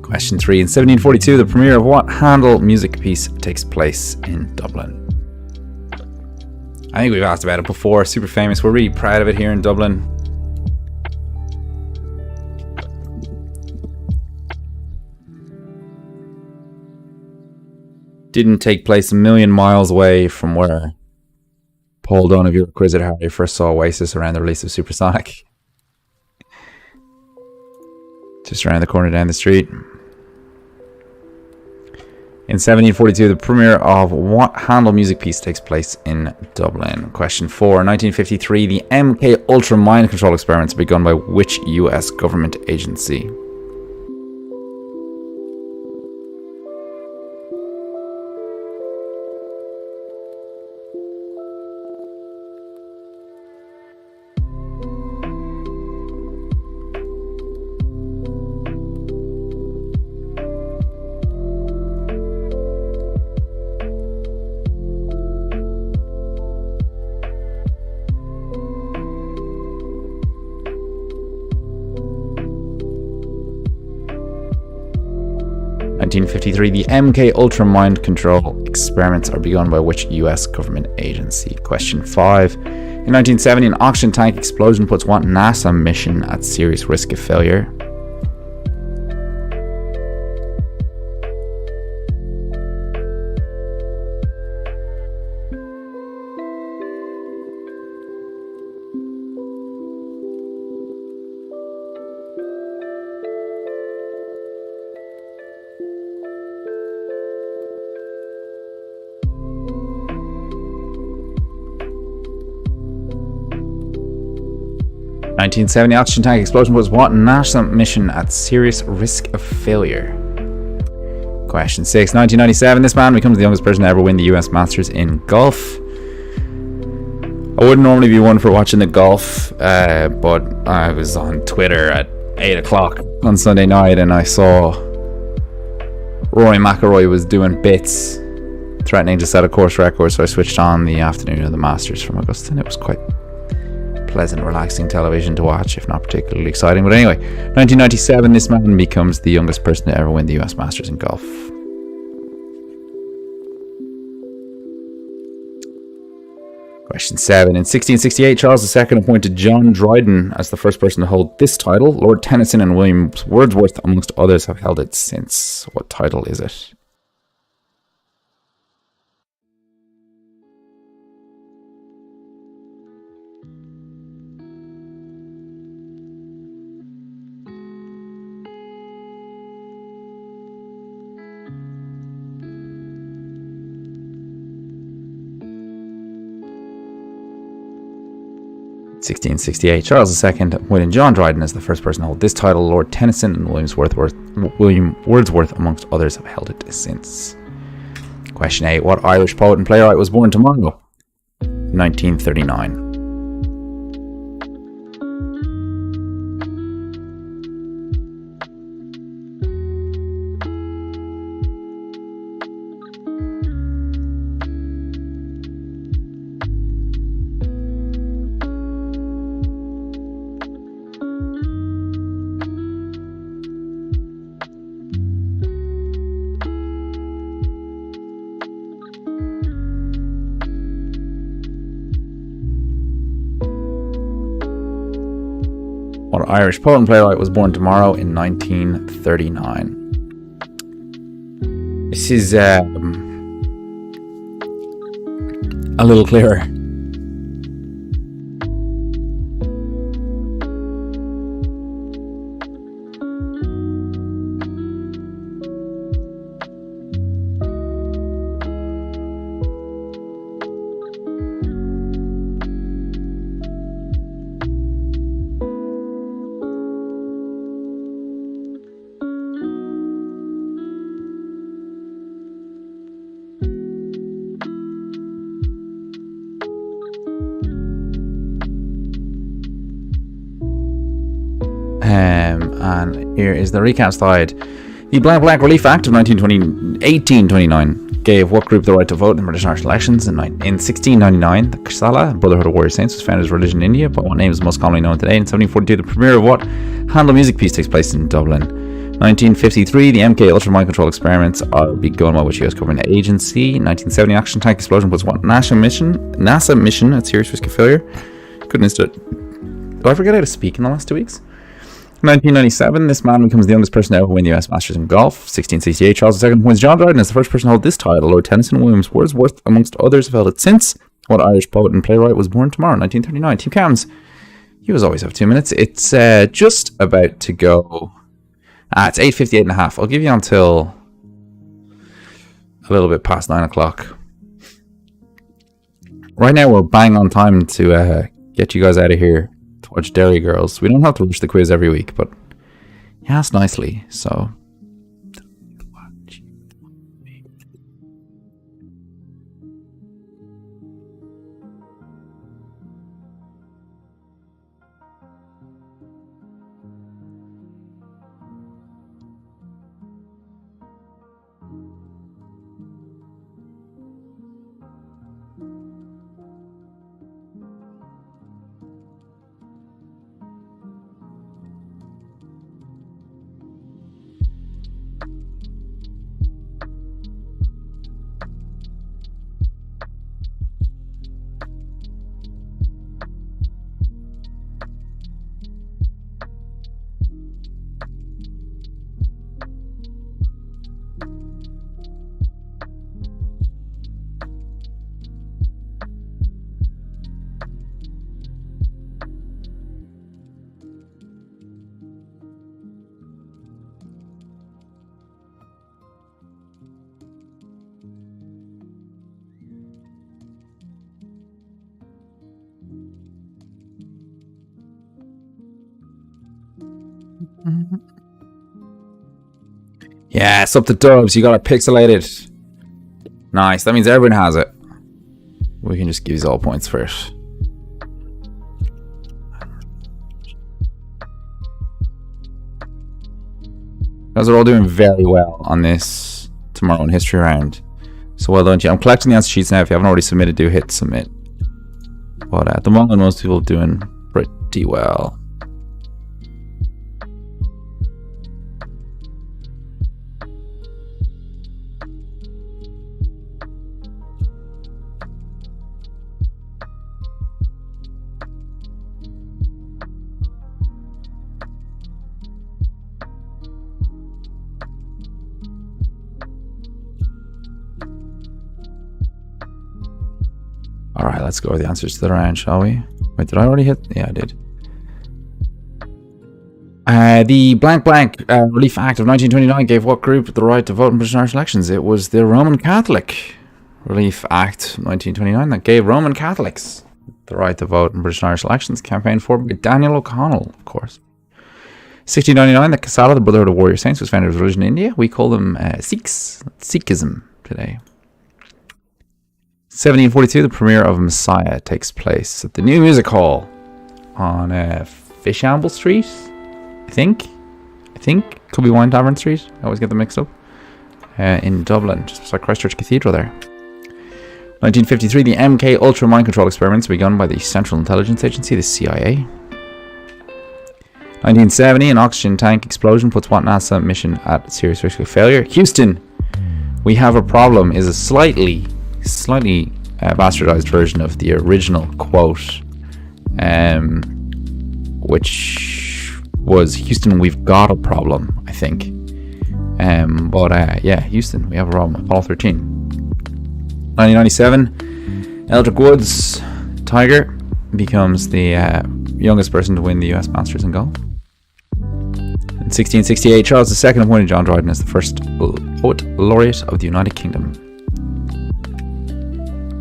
Question 3. In 1742, the premiere of what Handel music piece takes place in Dublin? I think we've asked about it before. Super famous. We're really proud of it here in Dublin. Didn't take place a million miles away from where Paul Donahue or Quiz It Harry first saw Oasis around the release of Supersonic. Just around the corner down the street. In 1742, the premiere of what Handel music piece takes place in Dublin? Question 4. In 1953, the MK Ultra mind control experiments begun by which US government agency? 1953, the MK Ultra mind control experiments are begun by which US government agency? Question 5. In 1970, an oxygen tank explosion puts what NASA mission at serious risk of failure? (1970) oxygen tank explosion was what NASA mission at serious risk of failure? Question 6. 1997. This man becomes the youngest person to ever win the US Masters in golf. I wouldn't normally be one for watching the golf, but I was on Twitter at 8 o'clock on Sunday night and I saw Rory McIlroy was doing bits, threatening to set a course record, so I switched on the afternoon of the Masters from Augusta, and it was quite pleasant, relaxing television to watch, if not particularly exciting. But anyway, 1997, this man becomes the youngest person to ever win the US Masters in golf. Question 7. In 1668, Charles II appointed John Dryden as the first person to hold this title. Lord Tennyson and William Wordsworth, amongst others, have held it since. What title is it? In 1668, Charles II appointed John Dryden as the first person to hold this title. Lord Tennyson and William Wordsworth, amongst others, have held it since. Question 8. What Irish poet and playwright was born tomorrow? 1939. What Irish poet and playwright was born tomorrow in 1939? This is a little clearer. And here is the recap slide. The Blank Blank Relief Act of 1829 gave what group the right to vote in British national elections? In 1699, the Ksala, Brotherhood of Warrior Saints, was founded as a religion in India, but what name is most commonly known today? In 1742, the premiere of what Handel music piece takes place in Dublin? 1953, the MK Ultra mind control experiments are begun by which US government agency? 1970, oxygen tank explosion was what NASA mission at serious risk of failure? Goodness, did I forget how to speak in the last 2 weeks? 1997, this man becomes the youngest person to ever win the US Masters in golf. 1668, Charles II appoints John Dryden as the first person to hold this title. Lord Tennyson and William Wordsworth, amongst others, have held it since. What Irish poet and playwright was born tomorrow? 1939. Team Cams, you as always have 2 minutes. It's just about to go. It's 8:58 and a half. I'll give you until a little bit past 9 o'clock. Right now, we're bang on time to get you guys out of here to watch Derry Girls. We don't have to rush the quiz every week, but he asked nicely, so. Yes, up the dubs. You got it pixelated. Nice. That means everyone has it. We can just give you all points for it. You guys are all doing very well on this tomorrow in history round. So well done to you. I'm collecting the answer sheets now. If you haven't already submitted, do hit submit. But at the moment, most people are doing pretty well. Alright, let's go with the answers to the round, shall we? Wait, did I already hit? Yeah, I did. The Relief Act of 1929 gave what group the right to vote in British and Irish elections? It was the Roman Catholic Relief Act 1929 that gave Roman Catholics the right to vote in British and Irish elections, campaigned for by Daniel O'Connell, of course. 1699, the Kasala, the Brotherhood of Warrior Saints, was founded as a religion in India. We call them Sikhs, Sikhism today. 1742, the premiere of Messiah takes place at the New Music Hall on Fishamble Street, I think. Could be Wine Tavern Street. I always get them mixed up. In Dublin, just beside Christchurch Cathedral there. 1953, the MK Ultra mind control experiments begun by the Central Intelligence Agency, the CIA. 1970, an oxygen tank explosion puts what NASA mission at serious risk of failure? Houston, we have a problem is a slightly bastardized version of the original quote, which was Houston, we've got a problem, I think. Yeah, Houston, we have a problem. Apollo 13. 1997, Eldrick Woods, Tiger, becomes the youngest person to win the US Masters in golf. In 1668, Charles II appointed John Dryden as the first poet laureate of the United Kingdom.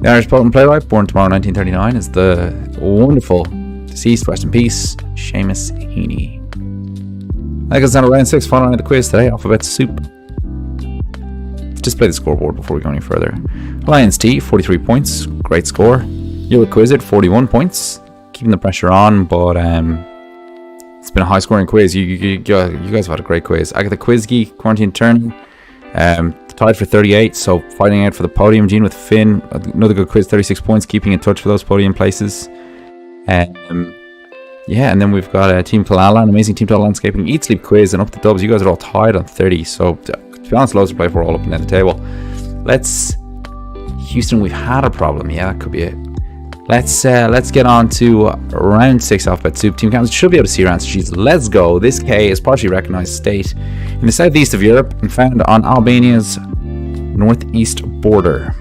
The Irish poet and playwright, born tomorrow 1939, is the wonderful, deceased, rest in peace, Seamus Heaney. That goes down to round 6, final round of the quiz today, Alphabet Soup. Let's display the scoreboard before we go any further. Lions T, 43 points, great score. Ulrich Wizard, 41 points, keeping the pressure on, but it's been a high scoring quiz. You guys have had a great quiz. Agatha Quizgeek, Quarantine Turning, tied for 38, so fighting out for the podium. Gene with Finn, another good quiz, 36 points, keeping in touch for those podium places. Yeah, and then we've got Team Kalala, an amazing Team Total Landscaping Eat Sleep quiz, and up the dubs. You guys are all tied on 30, so to be honest, loads to play for, all up and down the table. Houston, we've had a problem. Yeah, that could be it. Let's get on to round 6 Alphabet Soup. Team Captains should be able to see your answer sheets. Let's go. This K is partially recognized state in the southeast of Europe and found on Albania's northeast border.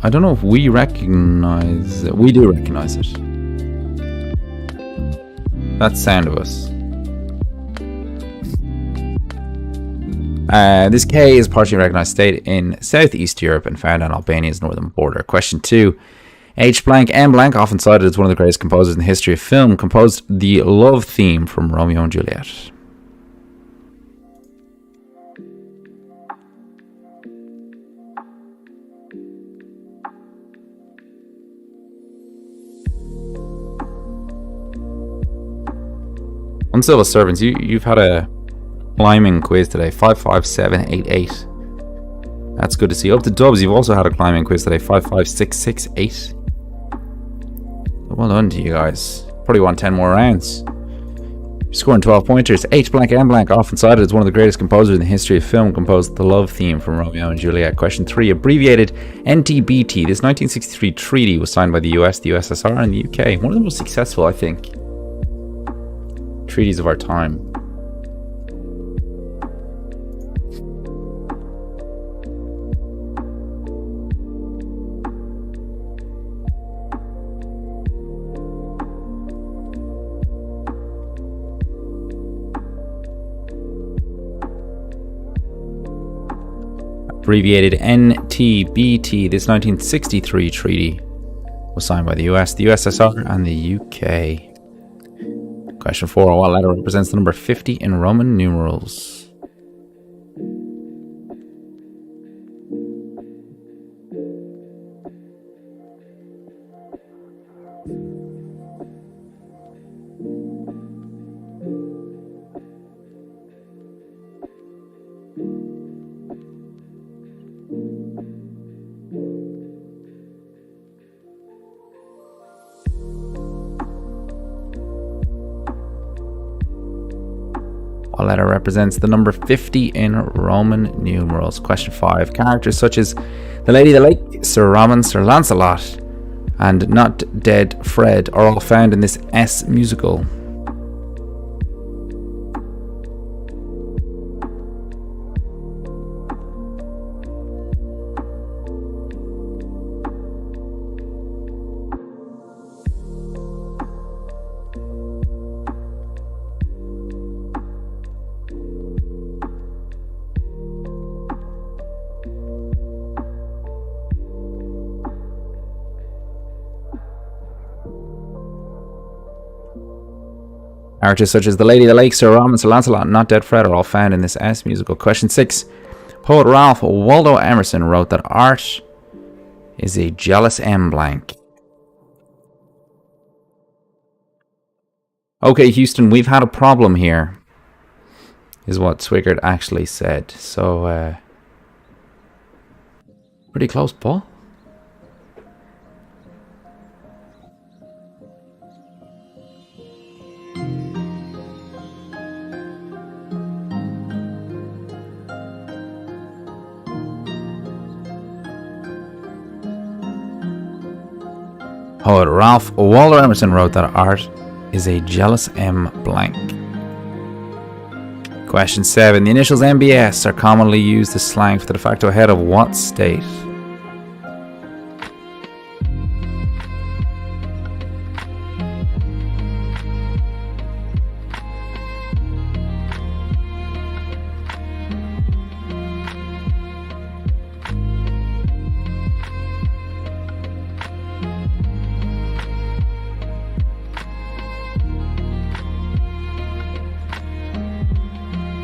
I don't know if we recognize it. We do recognize it. That's sound of us. This K is partially recognized state in southeast Europe and found on Albania's northern border. Question 2. H blank M blank, often cited as one of the greatest composers in the history of film, composed the love theme from Romeo and Juliet. Uncivil Servants, you've had a climbing quiz today, 55788. That's good to see. Up to dubs, you've also had a climbing quiz today, 55668. Well done to you guys. Probably want 10 more rounds. You're scoring 12 pointers. H blank M blank, often cited as one of the greatest composers in the history of film, composed the love theme from Romeo and Juliet. Question 3, abbreviated NTBT. This 1963 treaty was signed by the US, the USSR, and the UK. One of the most successful, I think, treaties of our time. abbreviated NTBT. This 1963 treaty was signed by the US, the USSR, and the UK. Question 4. What letter represents the number 50 in Roman numerals? What letter represents the number 50 in Roman numerals? Question 5. Characters such as the Lady of the Lake, Sir Robin, Sir Lancelot, and Not Dead Fred are all found in this S musical. Characters such as the Lady of the Lake, Sir Robin, Sir Lancelot, and Not Dead Fred are all found in this S musical. Question 6. Poet Ralph Waldo Emerson wrote that art is a jealous M blank. Okay, Houston, we've had a problem here, is what Swigert actually said. So, pretty close, Paul. Poet Ralph Waldo Emerson wrote that art is a jealous M blank. Question 7. The initials MBS are commonly used as slang for the de facto head of what state?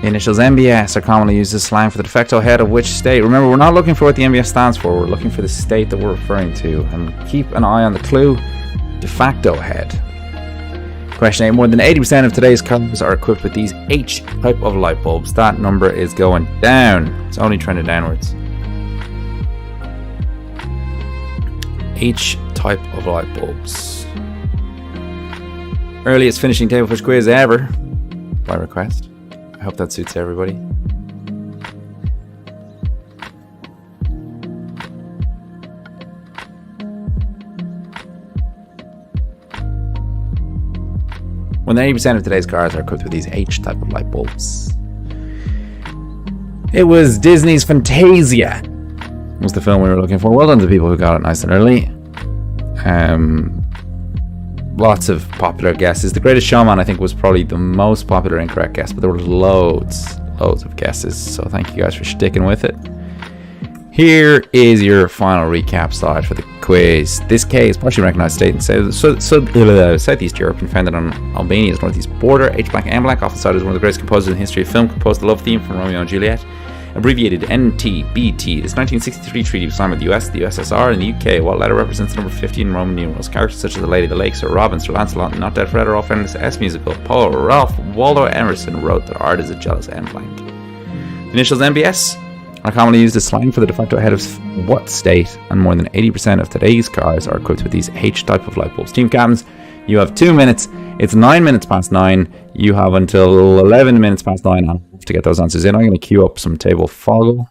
The initials MBS are commonly used as slang for the de facto head of which state? Remember, we're not looking for what the MBS stands for, we're looking for the state that we're referring to. And keep an eye on the clue, de facto head. Question 8. More than 80% of today's cars are equipped with these H type of light bulbs. That number is going down. It's only trending downwards. H type of light bulbs. Earliest finishing table fish quiz ever, by request. I hope that suits everybody. When 80% of today's cars are equipped with these H type of light bulbs. It was Disney's Fantasia was the film we were looking for. Well done to the people who got it nice and early. Lots of popular guesses. The Greatest Showman, I think, was probably the most popular incorrect guess, but there were loads of guesses. So thank you guys for sticking with it. Here is your final recap slide for the quiz. This K is partially recognized state in Southeast Europe and founded on Albania's northeast border. H black M black, often cited as one of the greatest composers in the history of film, composed the love theme from Romeo and Juliet. Abbreviated NTBT. This 1963 treaty was signed with the US, the USSR, and the UK. What letter represents the number 50 in Roman numerals? Characters such as the Lady of the Lake, Sir Robin, Sir Lancelot, and Not Dead Fred are all found in this S musical. Poet Ralph Waldo Emerson wrote that art is a jealous M blank. The initials MBS are commonly used as slang for the de facto head of what state? And more than 80% of today's cars are equipped with these H type of light bulbs. Team captains, you have 2 minutes. It's 9 minutes past 9. You have until 11 minutes past 9 to get those answers in. I'm going to queue up some table foggle.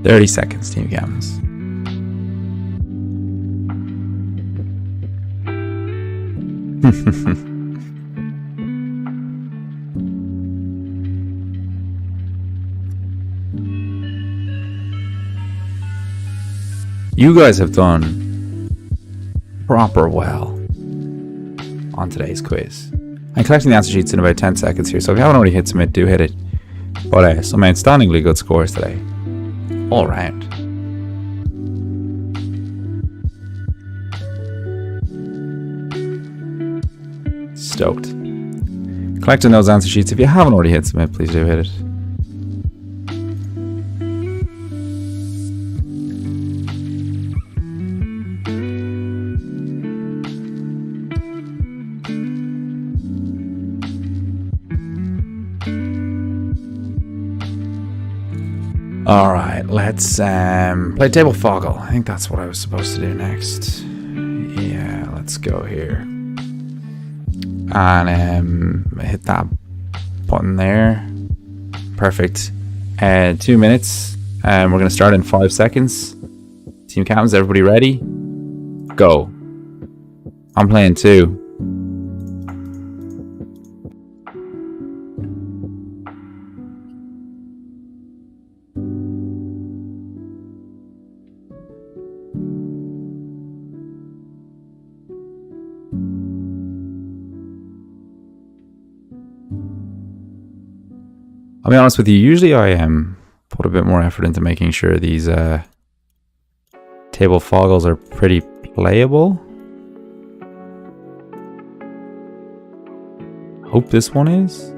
30 seconds, Team Cams. You guys have done proper well on today's quiz. I'm collecting the answer sheets in about 10 seconds here, so if you haven't already hit submit, do hit it. But some outstandingly good scores today, all round. Stoked. Collecting those answer sheets. If you haven't already hit submit, please do hit it. All right, let's play Table Foggle. I think that's what I was supposed to do next. Yeah, let's go here. And hit that button there. Perfect. 2 minutes. We're going to start in 5 seconds. Team Captains, everybody ready? Go. I'm playing 2. I'll be honest with you, usually I put a bit more effort into making sure these Table Foggles are pretty playable. Hope this one is.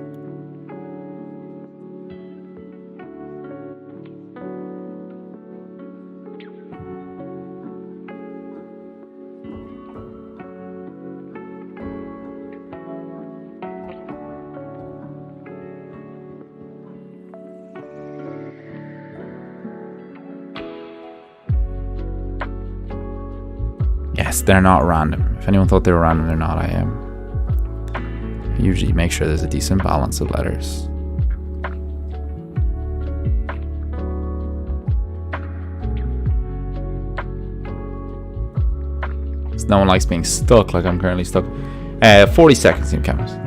Yes, they're not random. If anyone thought they were random, they're not. I am. Usually make sure there's a decent balance of letters. So no one likes being stuck like I'm currently stuck. 40 seconds in cameras.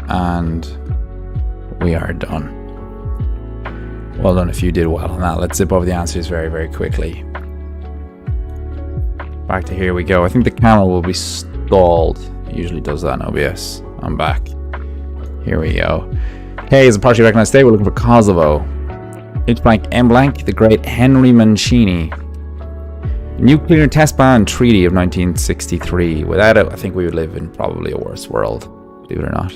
And we are done. Well done if you did well on that. Let's zip over the answers very, very quickly. Back to here we go. I think the camera will be stalled. It usually does that in OBS. I'm back. Here we go. Hey, is a partially recognized state. We're looking for Kosovo. H blank M blank, the great Henry Mancini. Nuclear test ban treaty of 1963. Without it, I think we would live in probably a worse world, believe it or not.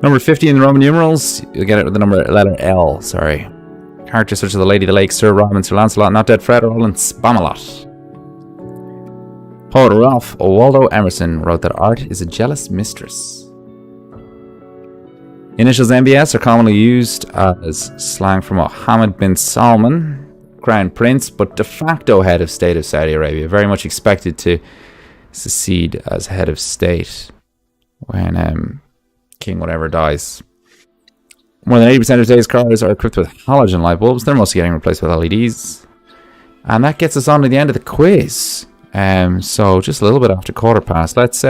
Number 50 in the Roman numerals, you'll get it with the letter L, sorry. Characters such as the Lady of the Lake, Sir Robin, Sir Lancelot, Not Dead Fred, Roland Spamalot. Poet Ralph Waldo Emerson wrote that art is a jealous mistress. Initials MBS are commonly used as slang for Mohammed bin Salman, Crown Prince, but de facto head of state of Saudi Arabia, very much expected to succeed as head of state when King whatever dies. More than 80% of today's cars are equipped with halogen light bulbs. They're mostly getting replaced with LEDs. And that gets us on to the end of the quiz. So just a little bit after quarter past. Let's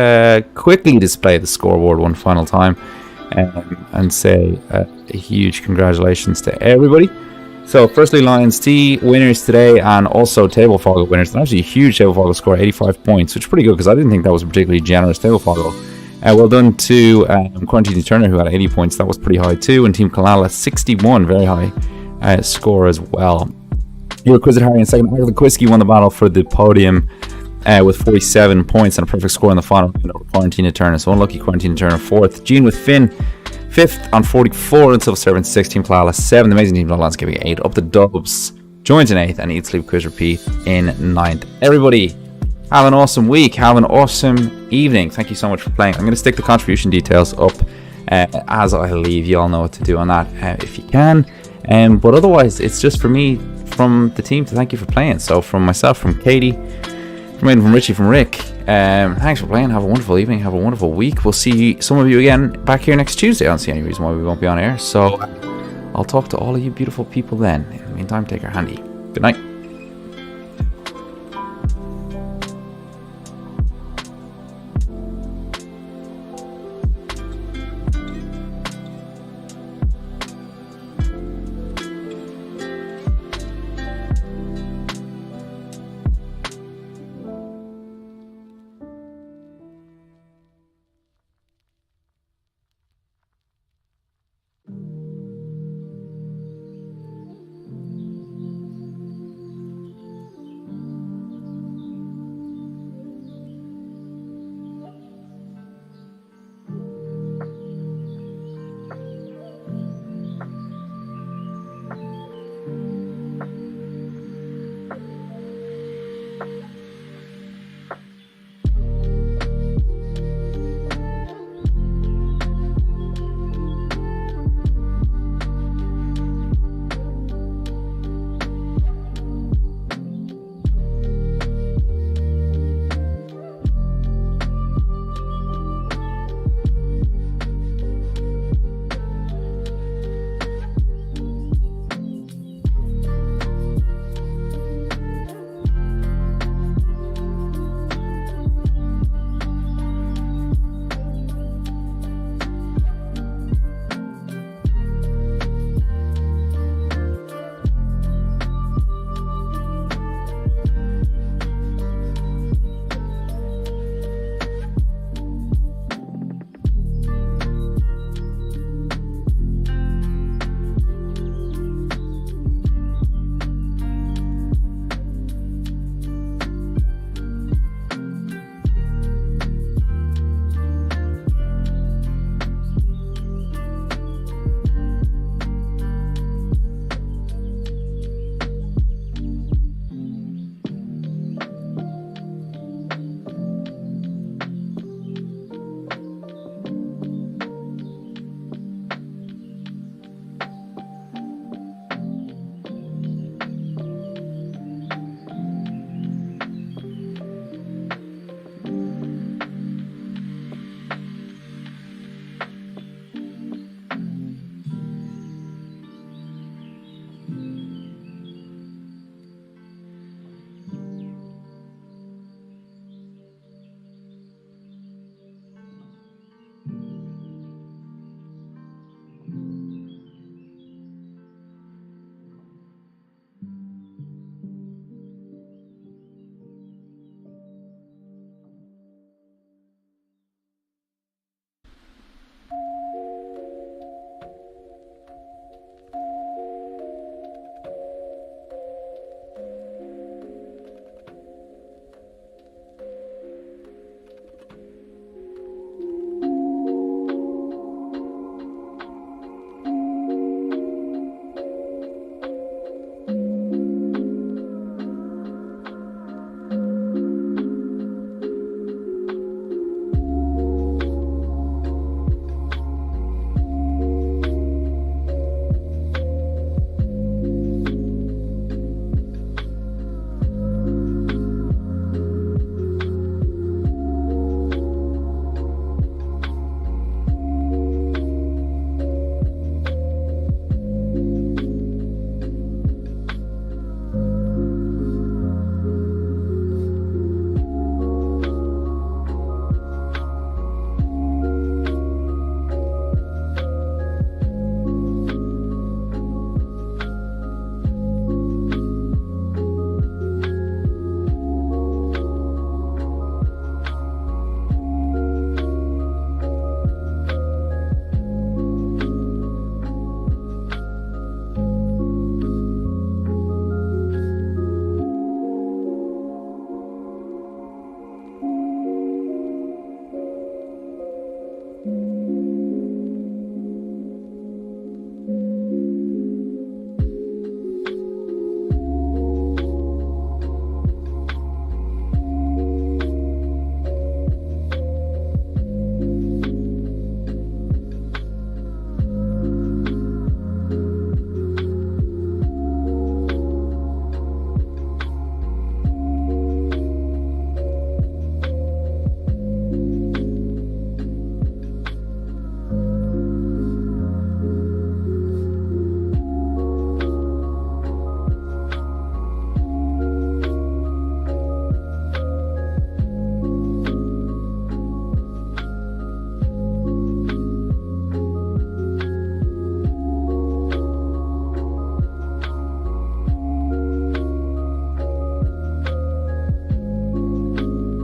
quickly display the scoreboard one final time and say a huge congratulations to everybody. So firstly, Lions T winners today, and also Table Foggle winners. And actually a huge Table Foggle score, 85 points, which is pretty good because I didn't think that was a particularly generous Table Foggle. Well done to Quarantine Turner, who had 80 points. That was pretty high too. And Team Kalala, 61, very high score as well. You were Quiz at Harry in second. Agatha Quisky won the battle for the podium. with 47 points and a perfect score in the final round over Quarantine Turner. So unlucky Quarantine Turner 4th. Gene with Finn 5th on 44, and Civil Servant 6, Team Plala 7, the Amazing Team Landscaping 8, Up the Dubs joins in 8th, and Eat Sleep Quiz Repeat in 9th. Everybody, have an awesome week, have an awesome evening. Thank you so much for playing. I'm going to stick the contribution details up as I leave. You all know what to do on that if you can. But otherwise, it's just for me, from the team, to thank you for playing. So from myself, from Katie, from Aiden, from Richie, from Rick, thanks for playing. Have a wonderful evening, have a wonderful week. We'll see some of you again back here next Tuesday. I don't see any reason why we won't be on air. So I'll talk to all of you beautiful people then. In the meantime, take care handy. Good night.